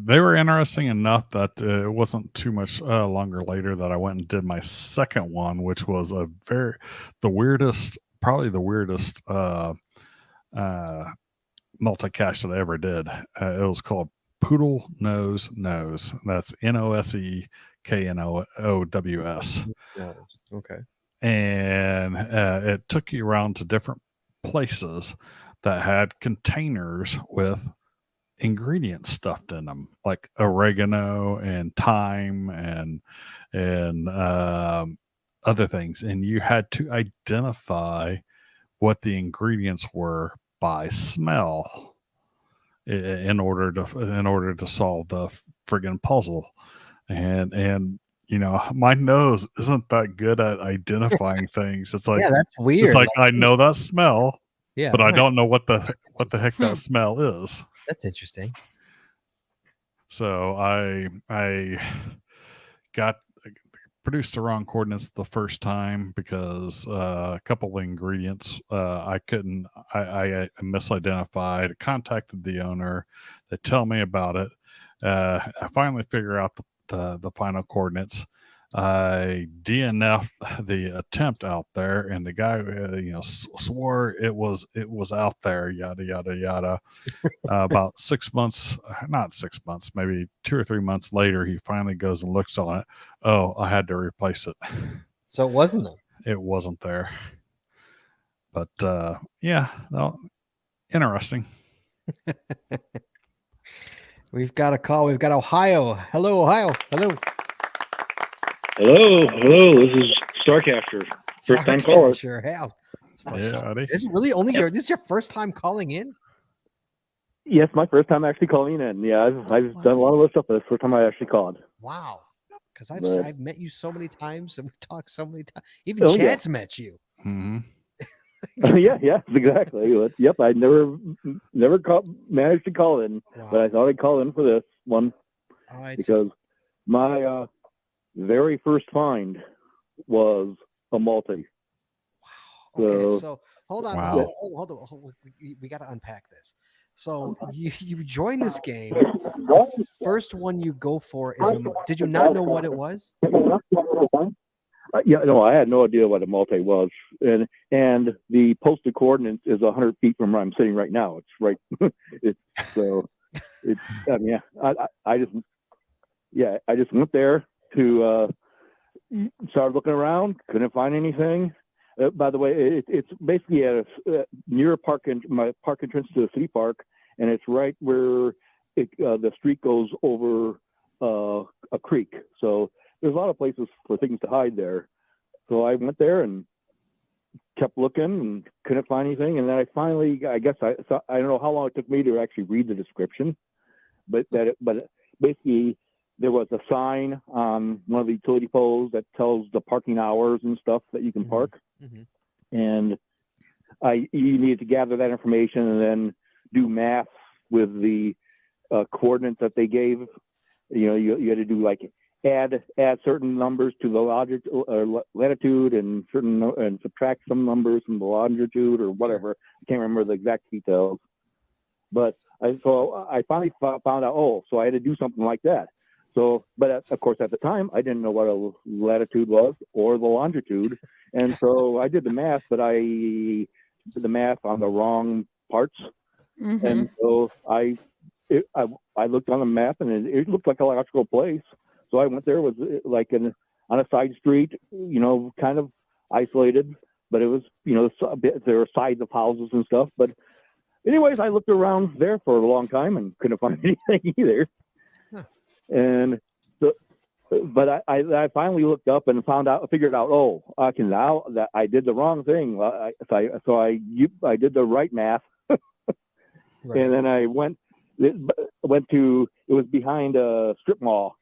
they were interesting enough that it wasn't too much longer later that I went and did my second one, which was probably the weirdest multi-cache that I ever did. It was called Poodle Nose Nose. That's NOSEKNOWS. Okay. And it took you around to different places that had containers with ingredients stuffed in them, like oregano and thyme and other things, and you had to identify what the ingredients were by smell in order to solve the friggin' puzzle. And my nose isn't that good at identifying things. It's like, yeah, that's weird. It's like I know that smell, yeah, but I don't know what the heck that smell is. That's interesting. So I got produced the wrong coordinates the first time because a couple of ingredients I misidentified. Contacted the owner. They tell me about it. I finally figure out the final coordinates. I DNF'd the attempt out there, and the guy swore it was out there. Yada yada yada. About 6 months, not 6 months, maybe 2 or 3 months later, he finally goes and looks on it. Oh, I had to replace it. So it wasn't there. It wasn't there. But yeah, no, interesting. We've got a call. We've got Ohio. Hello, Ohio. Hello. Hello. This is Starcaster. First time caller. Sure have. Yeah, this is really only this is your first time calling in? Yes, my first time actually calling in. Yeah, I've done a lot of this stuff, but it's the first time I actually called. Wow. Because I've met you so many times and we've talked so many times. Even Chad's met you. Mm-hmm. yeah, exactly. Yep, I never managed to call in, but I thought I'd call in for this one because my very first find was a multi. Wow. Okay, so hold on. Wow. Hold on. We got to unpack this. So you join this game. The first one you go for is did you not know what it was? Yeah, no, I had no idea what a multi was, and the posted coordinates is 100 feet from where I'm sitting right now. It's right. I just went there to start looking around. Couldn't find anything. By the way, it's basically at near my park entrance to the city park, and it's right where the street goes over a creek. So there's a lot of places for things to hide there. So I went there and kept looking and couldn't find anything. And then I finally, I don't know how long it took me to actually read the description, but basically there was a sign on one of the utility poles that tells the parking hours and stuff that you can park. Mm-hmm. And you need to gather that information and then do math with the coordinates that they gave. You had to do like add certain numbers to the latitude and subtract some numbers from the longitude or whatever. I can't remember the exact details. But I finally found out. Oh, so I had to do something like that. So, but of course, at the time, I didn't know what a latitude was or the longitude, and so I did the math, but I did the math on the wrong parts, and so I looked on the map, and it looked like a logical place. So I went there. It was like on a side street, kind of isolated, but it was, there were sides of houses and stuff. But anyways, I looked around there for a long time and couldn't find anything either. And so, but I finally looked up and figured out, now that I did the wrong thing. So I did the right math, right. And then I went to, it was behind a strip mall.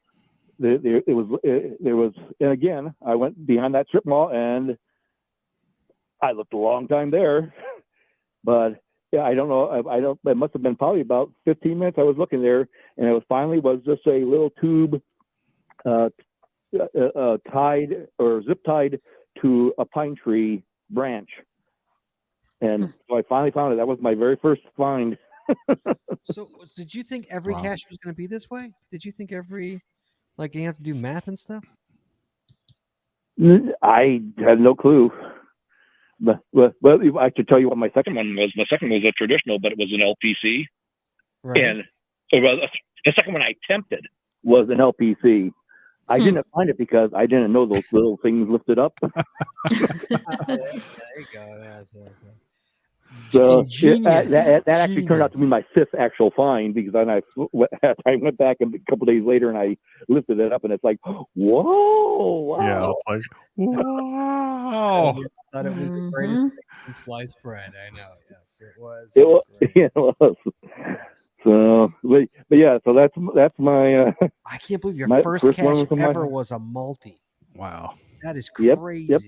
There was, and again, I went behind that strip mall and I looked a long time there, but yeah, I don't know. It must have been probably about 15 minutes I was looking there, and it was just a little tube tied or zip tied to a pine tree branch. And so I finally found it. That was my very first find. So did you think every cache was going to be this way? Did you think you have to do math and stuff? I had no clue. But I could tell you what my second one was. My second was a traditional, but it was an LPC. Right. And the second one I attempted was an LPC. I didn't find it because I didn't know those little things lifted up. There you go. So that actually turned out to be my fifth actual find, because then I went back a couple days later and I lifted it up and it's like, whoa, wow. Yeah, it's like, wow. I thought it was the greatest thing in sliced bread. I know. Yes, it was. It was. So, but yeah, so that's my. I can't believe your first cache ever was a multi. Wow. That is crazy. Yep.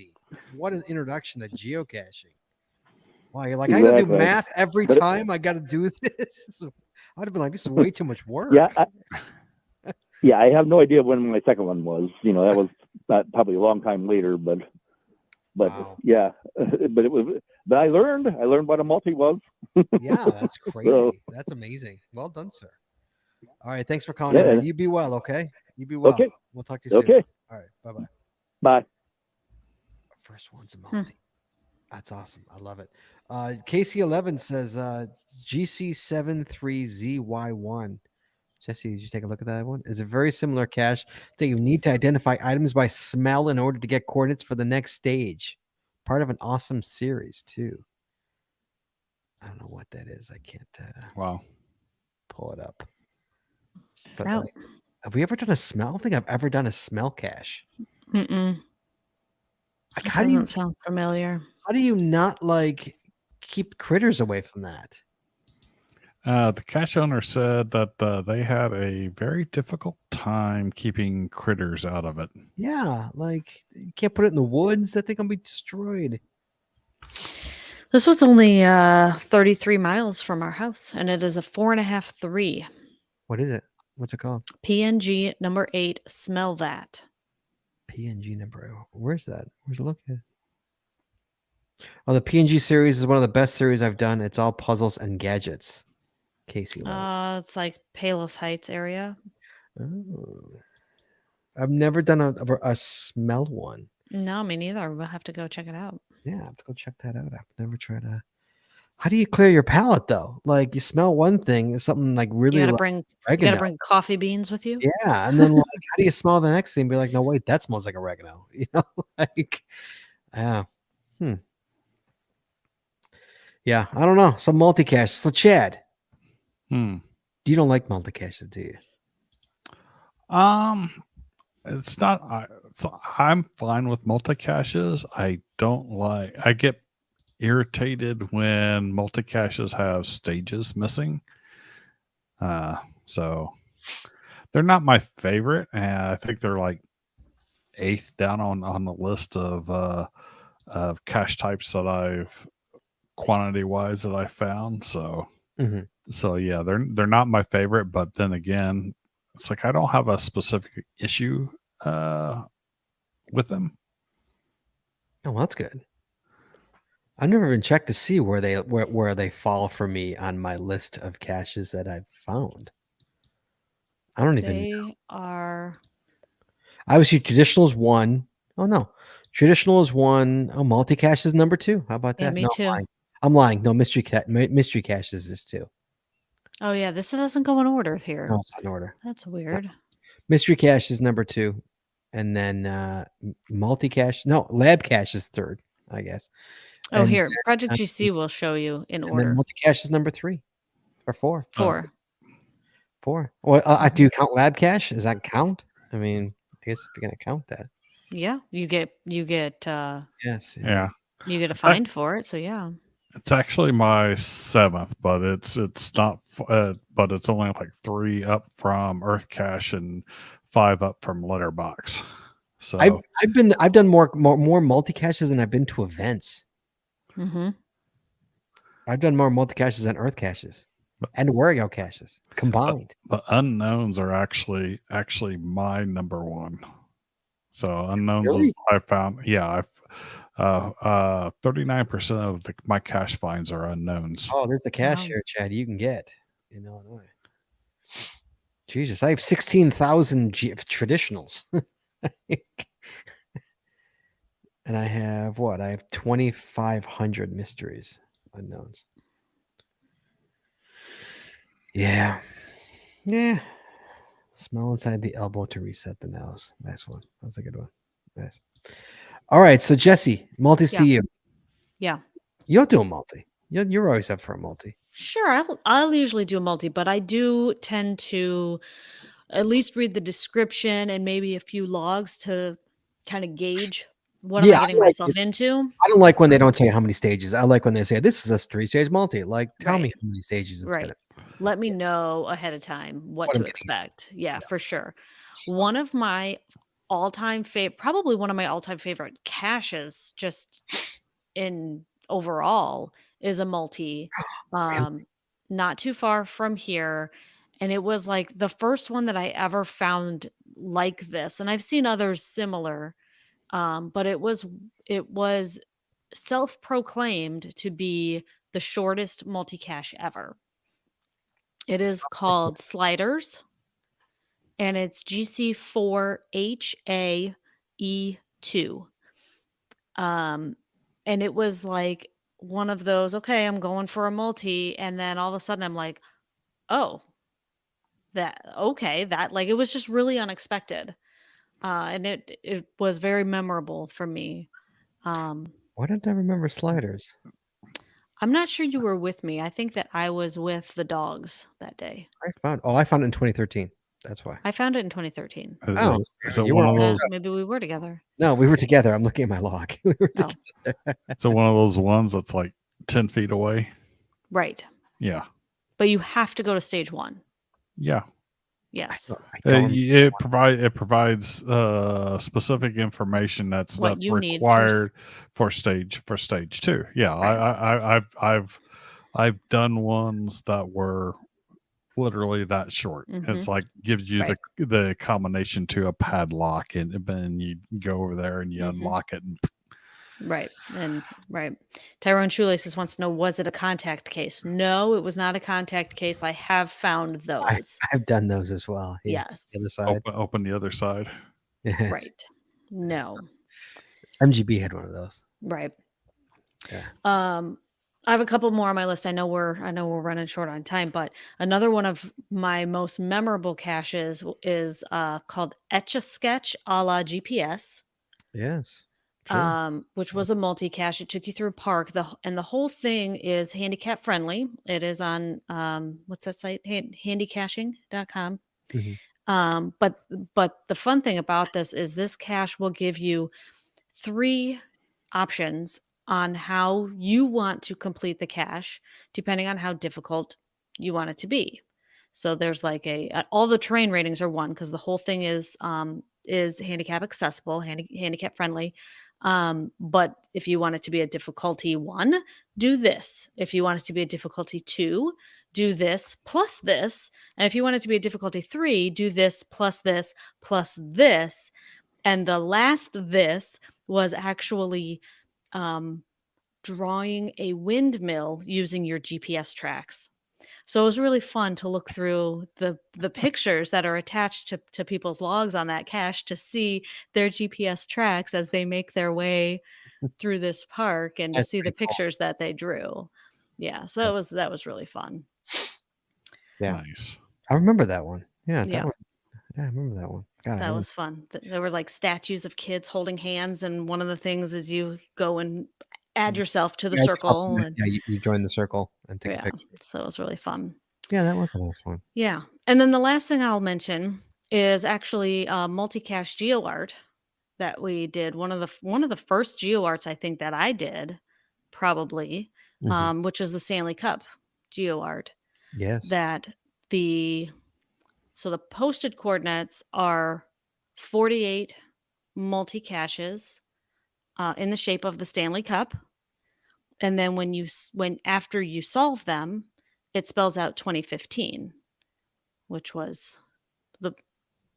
What an introduction to geocaching. Wow, you're like, I gotta do math every time I gotta do this. I'd have been like, this is way too much work. Yeah, I have no idea when my second one was. That was probably a long time later, but wow. Yeah, but I learned what a multi was. Yeah, that's crazy. That's amazing. Well done, sir. All right, thanks for calling in. Man. You be well, okay? You be well. Okay. We'll talk to you soon. Okay. All right, bye-bye. Bye. First one's a multi. That's awesome. I love it. KC11 says GC73ZY1. Jesse, did you take a look at that one? It's a very similar cache that you need to identify items by smell in order to get coordinates for the next stage. Part of an awesome series, too. I don't know what that is. I can't pull it up. But have we ever done a smell? I don't think I've ever done a smell cache. How do you sound familiar? How do you not keep critters away from that? The cache owner said that they had a very difficult time keeping critters out of it. Yeah, you can't put it in the woods. That thing can be destroyed. This was only 33 miles from our house, and it is a 4.5-3. What is it? What's it called? PNG number 8. Smell that. PNG number 8. Where's that? Where's it located? Oh, the PNG series is one of the best series I've done. It's all puzzles and gadgets. Casey loves. It's like Palos Heights area. Oh. I've never done a smell one. No, me neither. We'll have to go check it out. Yeah, I have to go check that out. I've never tried a. How do you clear your palate though? You smell one thing, something really. You gotta bring coffee beans with you. Yeah, and then how do you smell the next thing? And be like, no, wait, that smells like oregano. Yeah, I don't know. Some multi-cache. So Chad, you don't like multi-caches, do you? It's not. I'm fine with multi-caches. I get irritated when multi-caches have stages missing. So they're not my favorite, and I think they're like 8th down on the list of cache types that I've quantity-wise that I found. So so yeah, they're not my favorite, but then again, it's like I don't have a specific issue with them. Oh, well, that's good. I've never even checked to see where they fall for me on my list of caches that I've found. I don't even. They are. Obviously, traditional is 1. Oh no, traditional is 1. Oh, multi cache is number 2. How about Yeah, that? me No, too. I'm lying. No, mystery cache is this 2. Oh yeah, this doesn't go in order No, here. it's not in order. That's weird. Mystery cache is number 2, and then multi cache. No, lab cache is 3rd, I guess. Oh, And here, Project GC will show you in then order. multi cache is number 3 or 4. 4. 4. Well, do you count lab cache? Does that count? I mean, I guess if you're gonna count that. Yeah, you get Yes. Yeah. you get a fine for it. So yeah. It's actually my 7th, but it's not. But it's only like 3 up from Earth Cache and 5 up from Letterbox. So I've done more multi caches than I've been to events. Mm-hmm. I've done more multi caches than Earth caches and Wario caches combined. But unknowns are actually my number 1. So unknowns Really? is I found. Yeah, I've 39% of my cache finds are unknowns. Oh, there's a cache Wow. here, Chad. You can get in Illinois. Jesus, I have 16,000 traditionals. And I have what? I have 2,500 mysteries, unknowns. Yeah. Yeah. Smell inside the elbow to reset the nose. Nice one. That's a good one. Nice. All right. So, Jesse, multis to you. Yeah. You'll do a multi. You're always up for a multi. Sure, I'll usually do a multi, but I do tend to at least read the description and maybe a few logs to kind of gauge what am I Yeah, getting I like myself it. into. I don't like when they don't say how many stages. I like when they say this is a 3-stage multi. Like, tell me Right. how many stages it's Right. gonna. Let me know ahead of time what What I'm to getting expect. Yeah, for sure. One of my all-time favorite, probably one of my all-time favorite caches, just in overall, is a multi, Really? not too far from here, and it was like the first one that I ever found like this, and I've seen others similar, but it was self-proclaimed to be the shortest multi-cache ever. It is called Sliders, and it's GC4HAE2. And it was like one of those, okay, I'm going for a multi, and then all of a sudden I'm like, oh, that like it was just really unexpected. And it was very memorable for me. Um, Why don't I remember sliders? I'm not sure you were with me. I think that I was with the dogs that day. I found it in 2013. That's why. I found it in 2013. Oh, Is it you one were of all- those? Maybe we were together. No, we were together. I'm looking at my log. We were Oh, together. So one of those ones that's like 10 feet away. right. Yeah, But you have to go to stage 1. yeah. Yes. I don't- It provides specific information that's What you need required for stage 2. Yeah, Right. I've done ones that were literally that short. It's Mhm. like gives you Right. the combination to a padlock, and then you go over there and you Mhm. unlock it. And Right. And right. Tyrone Shoelaces wants to know, was it a contact case? No, it was not a contact case. I have found those. I've done those as well. Yeah. The other Yes. side. open the other side. Yes. Right. No. MGB had one of those. Right. Yeah. I have a couple more on my list. I know we're running short on time, but another one of my most memorable caches is called Etch a Sketch a la GPS. Yes. Sure. Which was a multi-cache. It took you through a park. And the whole thing is handicap friendly. It is on what's that site? Handycaching.com. Mhm. But the fun thing about this cache will give you 3 options on how you want to complete the cache, depending on how difficult you want it to be. So there's like all the terrain ratings are 1 because the whole thing is handicap accessible, handicap friendly. But if you want it to be a difficulty 1, do this. If you want it to be a difficulty 2, do this plus this. And if you want it to be a difficulty 3, do this plus this plus this. And the last this was actually drawing a windmill using your GPS tracks. So it was really fun to look through the pictures that are attached to people's logs on that cache to see their GPS tracks as they make their way through this park and to That's see the pretty cool. pictures that they drew. Yeah, so that was really fun. Yeah. Nice. I remember that one. Yeah, that Yeah. one. Yeah, I remember that one. God, That was fun. There were like statues of kids holding hands, and one of the things is you go and add yourself to the circle. And Yeah, you join the circle and take a yeah, picture. so it was really fun. Yeah, that was a nice one. Yeah. And then the last thing I'll mention is actually multi-cache GeoArt that we did. One of the first GeoArts I think that I did, probably, which is the Stanley Cup GeoArt. Yes. That the posted coordinates are 48 multi-caches in the shape of the Stanley Cup. And then after you solve them, it spells out 2015, which was the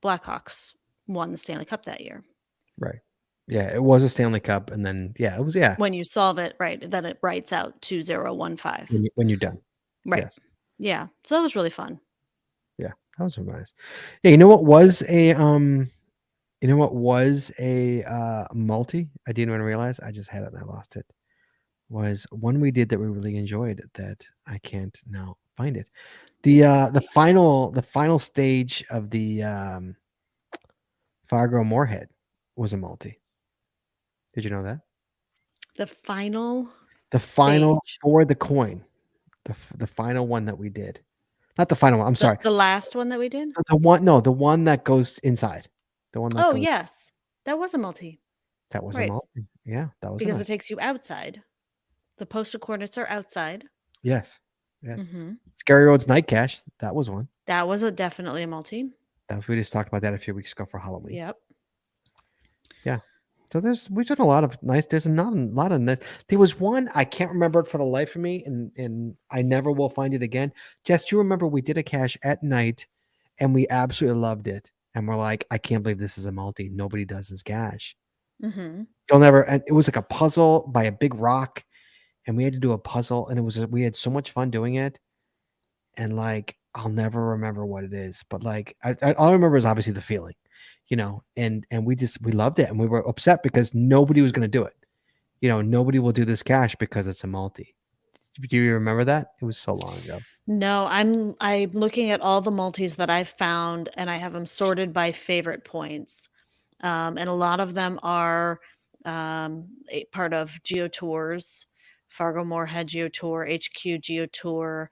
Blackhawks won the Stanley Cup that year. Right. Yeah, it was a Stanley Cup, and then it was When you solve it, right, then it writes out 2015. when you're done. Right. Yes. Yeah. So that was really fun. Yeah, that was nice. Yeah, you know what was a multi? I didn't even realize. I just had it and I lost it. Was one we did that we really enjoyed that I can't now find it. The final stage of the Fargo Moorhead was a multi. Did you know that? The final stage for the coin. The final one that we did. Not the final one. I'm sorry. The last one that we did? The one that goes inside. The one that Oh, goes, yes. That was a multi. that was a Right. multi. Yeah, that was Because a it takes you outside. The posted coordinates are outside. yes. Hmm. Scary Road's Night Cache. That was one. That was definitely a multi. We just talked about that a few weeks ago for Halloween. Yep. Yeah. So we've done a lot of nice. There's not a lot of nice. There was one I can't remember it for the life of me, and I never will find it again. Jess, do you remember we did a cache at night, and we absolutely loved it, and we're like, I can't believe this is a multi. Nobody does this cache. Mm-hmm. You'll never. And it was like a puzzle by a big rock, and we had to do a puzzle, and we had so much fun doing it, and like I'll never remember what it is, but like all I remember is obviously the feeling. And we loved it, and we were upset because nobody was going to do it. Nobody will do this cache because it's a multi. Do you remember that? It was so long ago. No, I'm looking at all the multis that I've found, and I have them sorted by favorite points. And a lot of them are a part of GeoTours, Fargo Moorhead GeoTour, HQ GeoTour,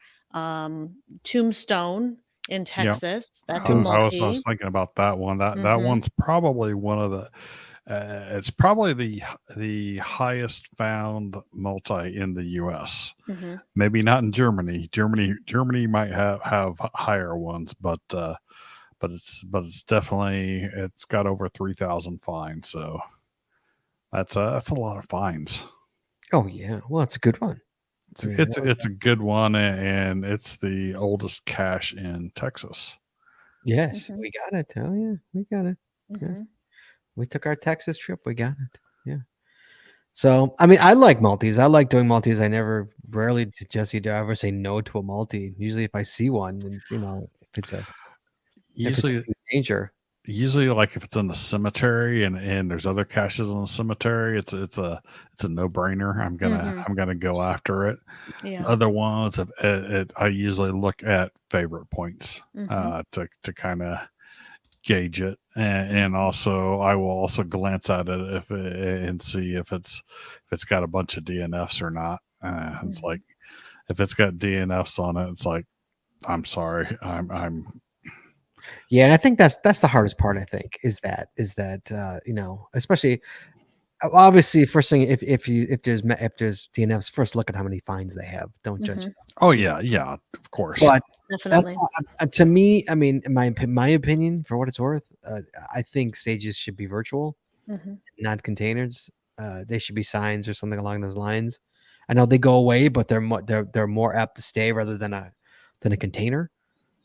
Tombstone in Texas. That's a multi. I was thinking about that one. That one's probably one of the. It's probably the highest found multi in the U.S. Mm-hmm. Maybe not in Germany. Germany might have higher ones, but it's definitely it's got over 3,000 finds. So that's a lot of finds. Oh yeah, well, it's a good one. It's a good one, and it's the oldest cache in Texas. Yes, we got it. Oh yeah, we got it. Mm-hmm. Yeah. We took our Texas trip. We got it. Yeah. So I mean, I like multis. I like doing multis. Rarely to Jesse do I ever say no to a multi. Usually, if I see one, and if it's a danger. Usually, like if it's in the cemetery and there's other caches in the cemetery, it's a no-brainer. I'm gonna go after it. Yeah. Other ones, I usually look at favorite points to kind of gauge it, and also I will also glance at it and see if it's got a bunch of DNFs or not. It's like if it's got DNFs on it, it's like I'm sorry, I'm. Yeah, and I think that's the hardest part. I think is that especially obviously first thing if there's DNFs, first look at how many fines they have. Don't judge it. Oh yeah, of course. But definitely, to me, I mean, my opinion, for what it's worth, I think stages should be virtual, not containers. They should be signs or something along those lines. I know they go away, but they're more apt to stay rather than a container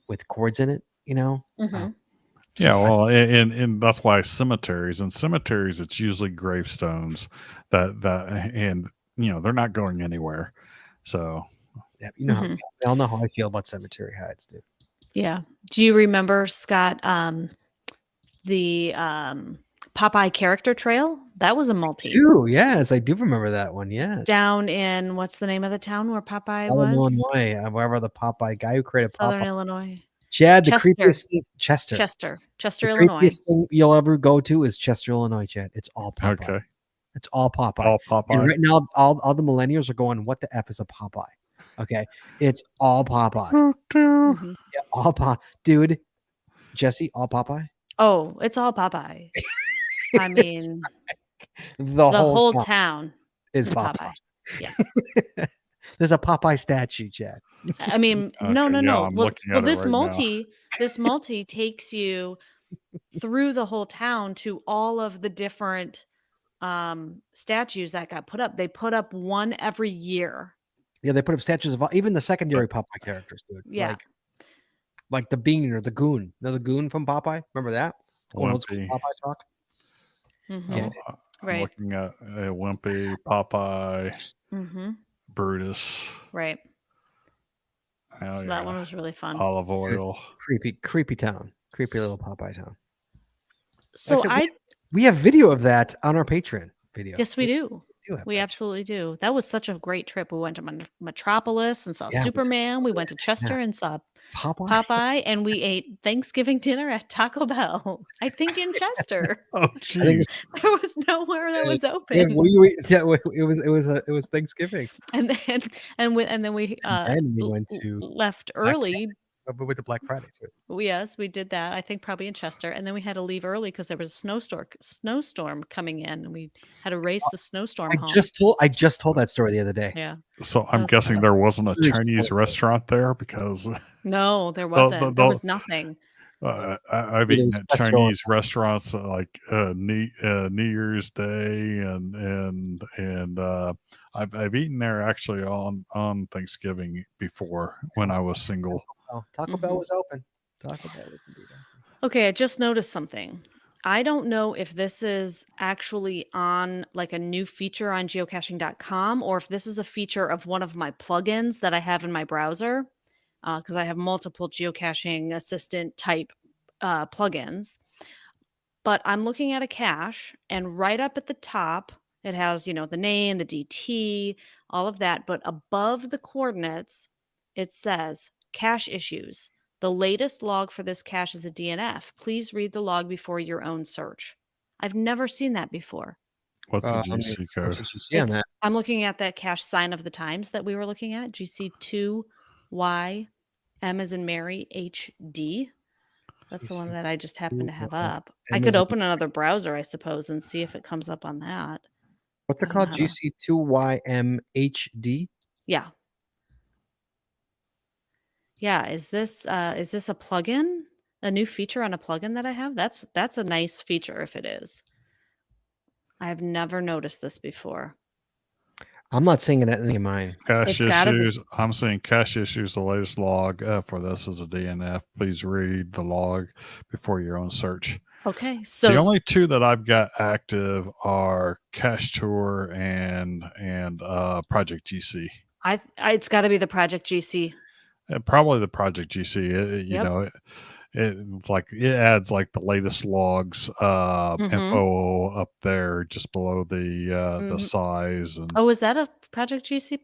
with cords in it. Yeah, well, and that's why cemeteries, it's usually gravestones that and they're not going anywhere. So Yeah, you know Mhm. we all know how I feel about cemetery hides, dude. Yeah. Do you remember, Scott, the Popeye character trail? That was a multi. Too, yes, I do remember that one. Yes, Down in what's the name of the town where Popeye Southern was? Illinois, wherever the Popeye guy who created Southern Popeye. Illinois. Chad, the Chester. creepiest thing, Chester. Chester, The Illinois. creepiest thing you'll ever go to is Chester, Illinois, Chad. It's all Popeye. okay, It's all Popeye. all And Popeye. right now, all the millennials are going, "What the f is a Popeye?" Okay, it's all Popeye. Mhm. Yeah, all Popeye, dude. Jesse, all Popeye. Oh, it's all Popeye. I mean, The the whole town town is is Popeye. Popeye. Yeah. There's a Popeye statue, Chad. I mean, no, Okay, no, yeah, no. I'm Well, looking at it this right now. this multi takes you through the whole town to all of the different statues that got put up. They put up one every year. Yeah, they put up statues of even the secondary Popeye characters, dude. Yeah. Like the Bean or the Goon. No, the Goon from Popeye. Remember that? Going old school Wimpy. Popeye talk. Mhm. Yeah. I'm Right. looking at Wimpy, Popeye, Mm-hmm. Brutus. Right. Hell So that one was really fun. Olive oil. Creepy town. Creepy little Popeye town. So Actually, we have video of that on our Patreon video. yes, we do. have We that, absolutely do. That was such a great trip. We went to Metropolis and saw Yeah, we did Superman. We went to Chester and saw Popeye. Popeye, and we ate Thanksgiving dinner at Taco Bell. I think in Chester. Oh, jeez. There was nowhere that was Yeah, open. it was Thanksgiving. And then we then we went to left Black early. We went to Black Friday too. Yes, we did that. I think probably in Chester, and then we had to leave early because there was a snowstorm coming in, and we had to race the snowstorm home. I just told that story the other day. Yeah. So I'm was guessing fun. there wasn't a Really just Chinese told it. restaurant there because No, there wasn't. There was nothing. I've It eaten was at Chester Chinese restaurants like New Year's Day and I've eaten there actually on Thanksgiving before when I was single. Oh, Taco Bell was open. Taco Bell was indeed open. Okay, I just noticed something. I don't know if this is actually on like a new feature on geocaching.com or if this is a feature of one of my plugins that I have in my browser, because I have multiple geocaching assistant type plugins. But I'm looking at a cache, and right up at the top, it has, the name, the DT, all of that. But above the coordinates, it says cache issues. The latest log for this cache is a DNF. Please read the log before your own search. I've never seen that before. What's the GC code? I'm looking at that cache sign of the times that we were looking at, GC2Y, M as in Mary, HD. That's the one that I just happen to have up. I could open another browser, I suppose, and see if it comes up on that. What's it called? GC2YMHD? Yeah. Yeah, is this a plugin? A new feature on a plugin that I have? That's a nice feature if it is. I have never noticed this before. I'm not seeing it at any of mine. Cache issues. I'm seeing cache issues. The latest log for this is a DNF. Please read the log before your own search. Okay, so the only two that I've got active are Cache Tour and Project GC. It's got to be the Project GC. Probably the Project GC. It's like it adds like the latest logs info up there just below the size. And oh, is that a Project GC?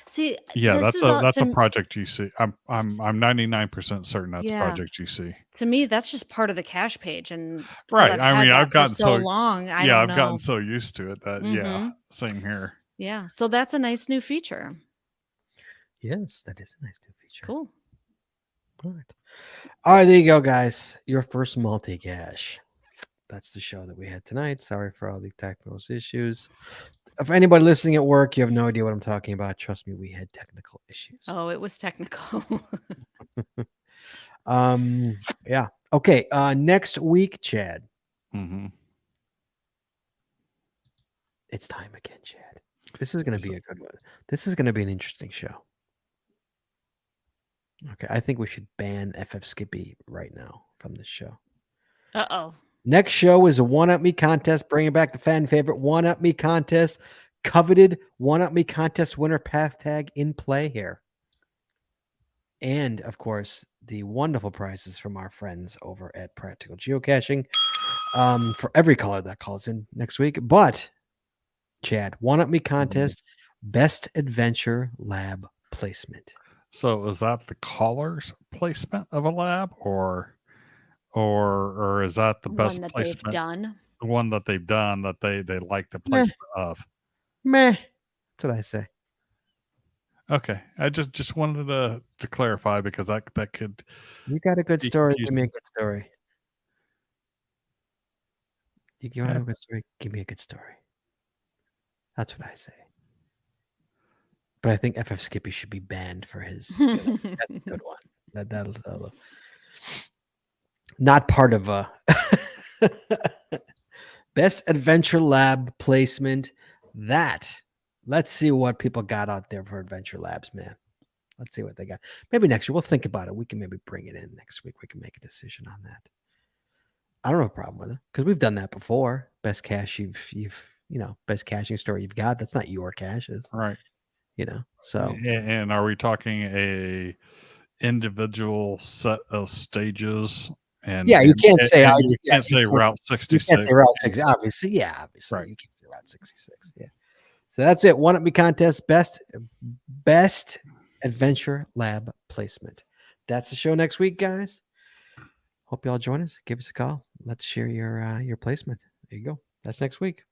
See, yeah, that's a Project GC. I'm 99% certain that's Project GC. To me, that's just part of the cache page, and right. I've gotten so long. I've gotten so used to it that same here. Yeah, so that's a nice new feature. Yes, that is a nice new feature. Cool. All right, there you go, guys. Your first multi-cache. That's the show that we had tonight. Sorry for all the technical issues. If anybody listening at work, you have no idea what I'm talking about. Trust me, we had technical issues. Oh, it was technical. Yeah. Okay. Next week, Chad. Mm-hmm. It's time again, Chad. This is going to be a good one. This is going to be an interesting show. Okay, I think we should ban FF Skippy right now from this show. Uh-oh. Next show is a One Up Me contest, bringing back the fan favorite One Up Me contest. coveted One Up Me contest winner path tag in play here. And of course, the wonderful prizes from our friends over at Practical Geocaching for every caller that calls in next week. But Chad, One Up Me contest, best adventure lab placement. So is that the caller's placement of a lab, or is that the best One that they've placement? done. The one that they've done that they like the Meh. placement of. Meh. That's what I say. Okay, I just wanted to clarify because that could. You got a good be story. Give me a confusing. good story. You want Yeah. a good story? Give me a good story. That's what I say. But I think FF Skippy should be banned for his. That's a good one. That'll not part of a best adventure lab placement. Let's see what people got out there for adventure labs, man. Let's see what they got. Maybe next year we'll think about it. We can maybe bring it in next week. We can make a decision on that. I don't have a problem with it because we've done that before. Best cache best caching story you've got. That's not your caches, Right. So And are we talking a individual set of stages? And yeah, you can't say you can't say Route 66. You can't say Route 6. Obviously, yeah, obviously Right. you can't say Route 66. Yeah. So that's it. One Up Me contest, best adventure lab placement. That's the show next week, guys. Hope you all join us. Give us a call. Let's share your placement. There you go. That's next week.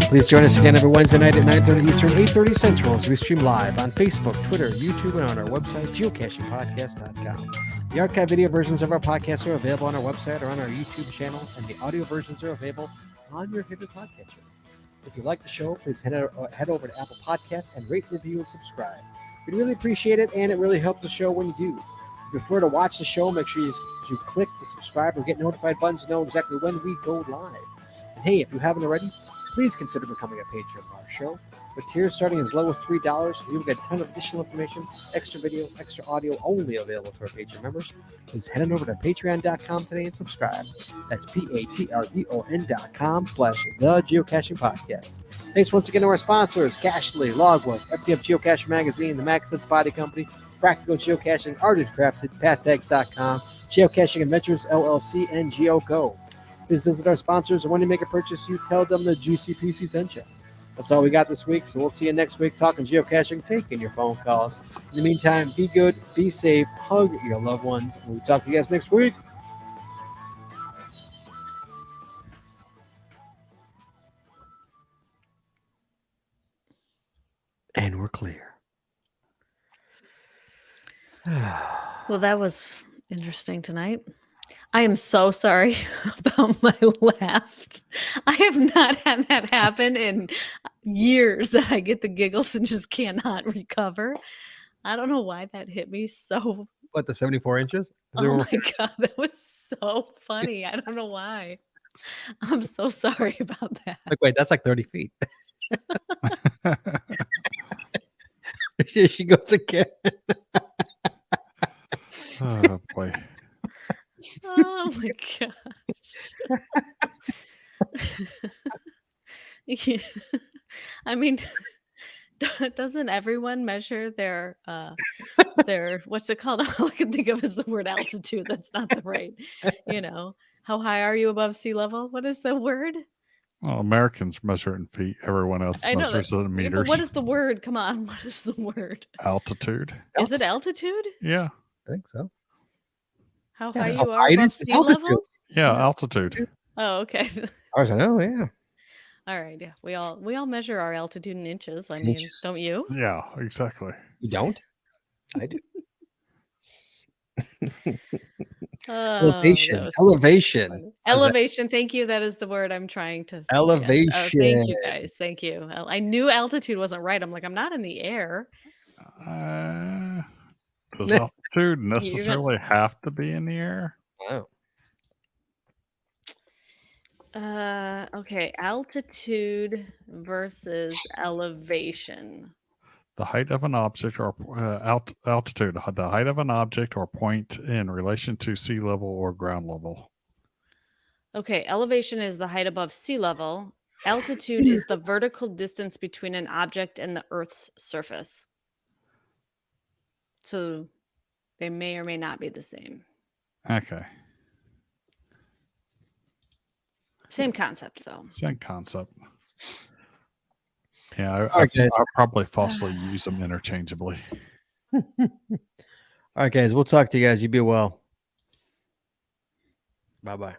Please join us again every Wednesday night at 9:30 Eastern, 8:30 Central as we stream live on Facebook, Twitter, YouTube, and on our website, geocachingpodcast.com. The archive video versions of our podcasts are available on our website or on our YouTube channel, and the audio versions are available on your favorite podcatcher. If you like the show, please head over to Apple Podcasts and rate, review, and subscribe. We'd really appreciate it, and it really helps the show when you do. If you prefer to watch the show, make sure you click the subscribe or get notified buttons to know exactly when we go live. And hey, if you haven't already, please consider becoming a patron of our show. With tiers starting as low as $3, you'll get a ton of additional information, extra video, extra audio only available to our Patreon members. Please head on over to patreon.com today and subscribe. That's patreon.com/The Geocaching Podcast. Thanks once again to our sponsors, Cachly, Logwork, FDF Geocaching Magazine, the Max Sense Body Company, Practical Geocaching, Artist Crafted, PathTags.com, Geocaching Adventures LLC, and GeoGo. Please visit our sponsors, and when you make a purchase, you tell them the GCPC sent you. That's all we got this week, so we'll see you next week talking geocaching, taking your phone calls. In the meantime, be good, be safe, hug your loved ones, and we'll talk to you guys next week. And we're clear. Well, that was interesting tonight. I am so sorry about my laugh. I have not had that happen in years that I get the giggles and just cannot recover. I don't know why that hit me so. What, the 74 inches? Oh my God, that was so funny. I don't know why. I'm so sorry about that. Wait, that's like 30 feet. Here she goes again. Oh boy. Oh my gosh. Yeah. I mean, doesn't everyone measure their what's it called? All I can think of is the word altitude. That's not the right, how high are you above sea level? What is the word? Well, Americans measure it in feet. Everyone else I know measures it in Yeah, meters. but what is the word? Come on, what is the word? Altitude? Is it altitude? Yeah. I think so. How Yeah, high how you high are it above is? It's sea altitude. level? Yeah, altitude. Oh, okay. I was like, oh yeah. All right, yeah. We all measure our altitude in inches. I In mean, inches. don't you? Yeah, exactly. You don't? I do. Oh, Elevation. that was Elevation. funny. How's that? Elevation. Thank you. That is the word I'm trying to. Yes. Elevation. Oh, thank you guys. Thank you. I knew altitude wasn't right. I'm like, I'm not in the air. Does altitude necessarily have to be in the air? Wow. Okay. Altitude versus elevation. The height of an object or altitude, the height of an object or point in relation to sea level or ground level. Okay. Elevation is the height above sea level. Altitude is the vertical distance between an object and the Earth's surface. So they may or may not be the same. Okay. Same concept, though. Same concept. Yeah, All right, guys. I probably falsely use them interchangeably. All right, guys. We'll talk to you guys. You be well. Bye-bye.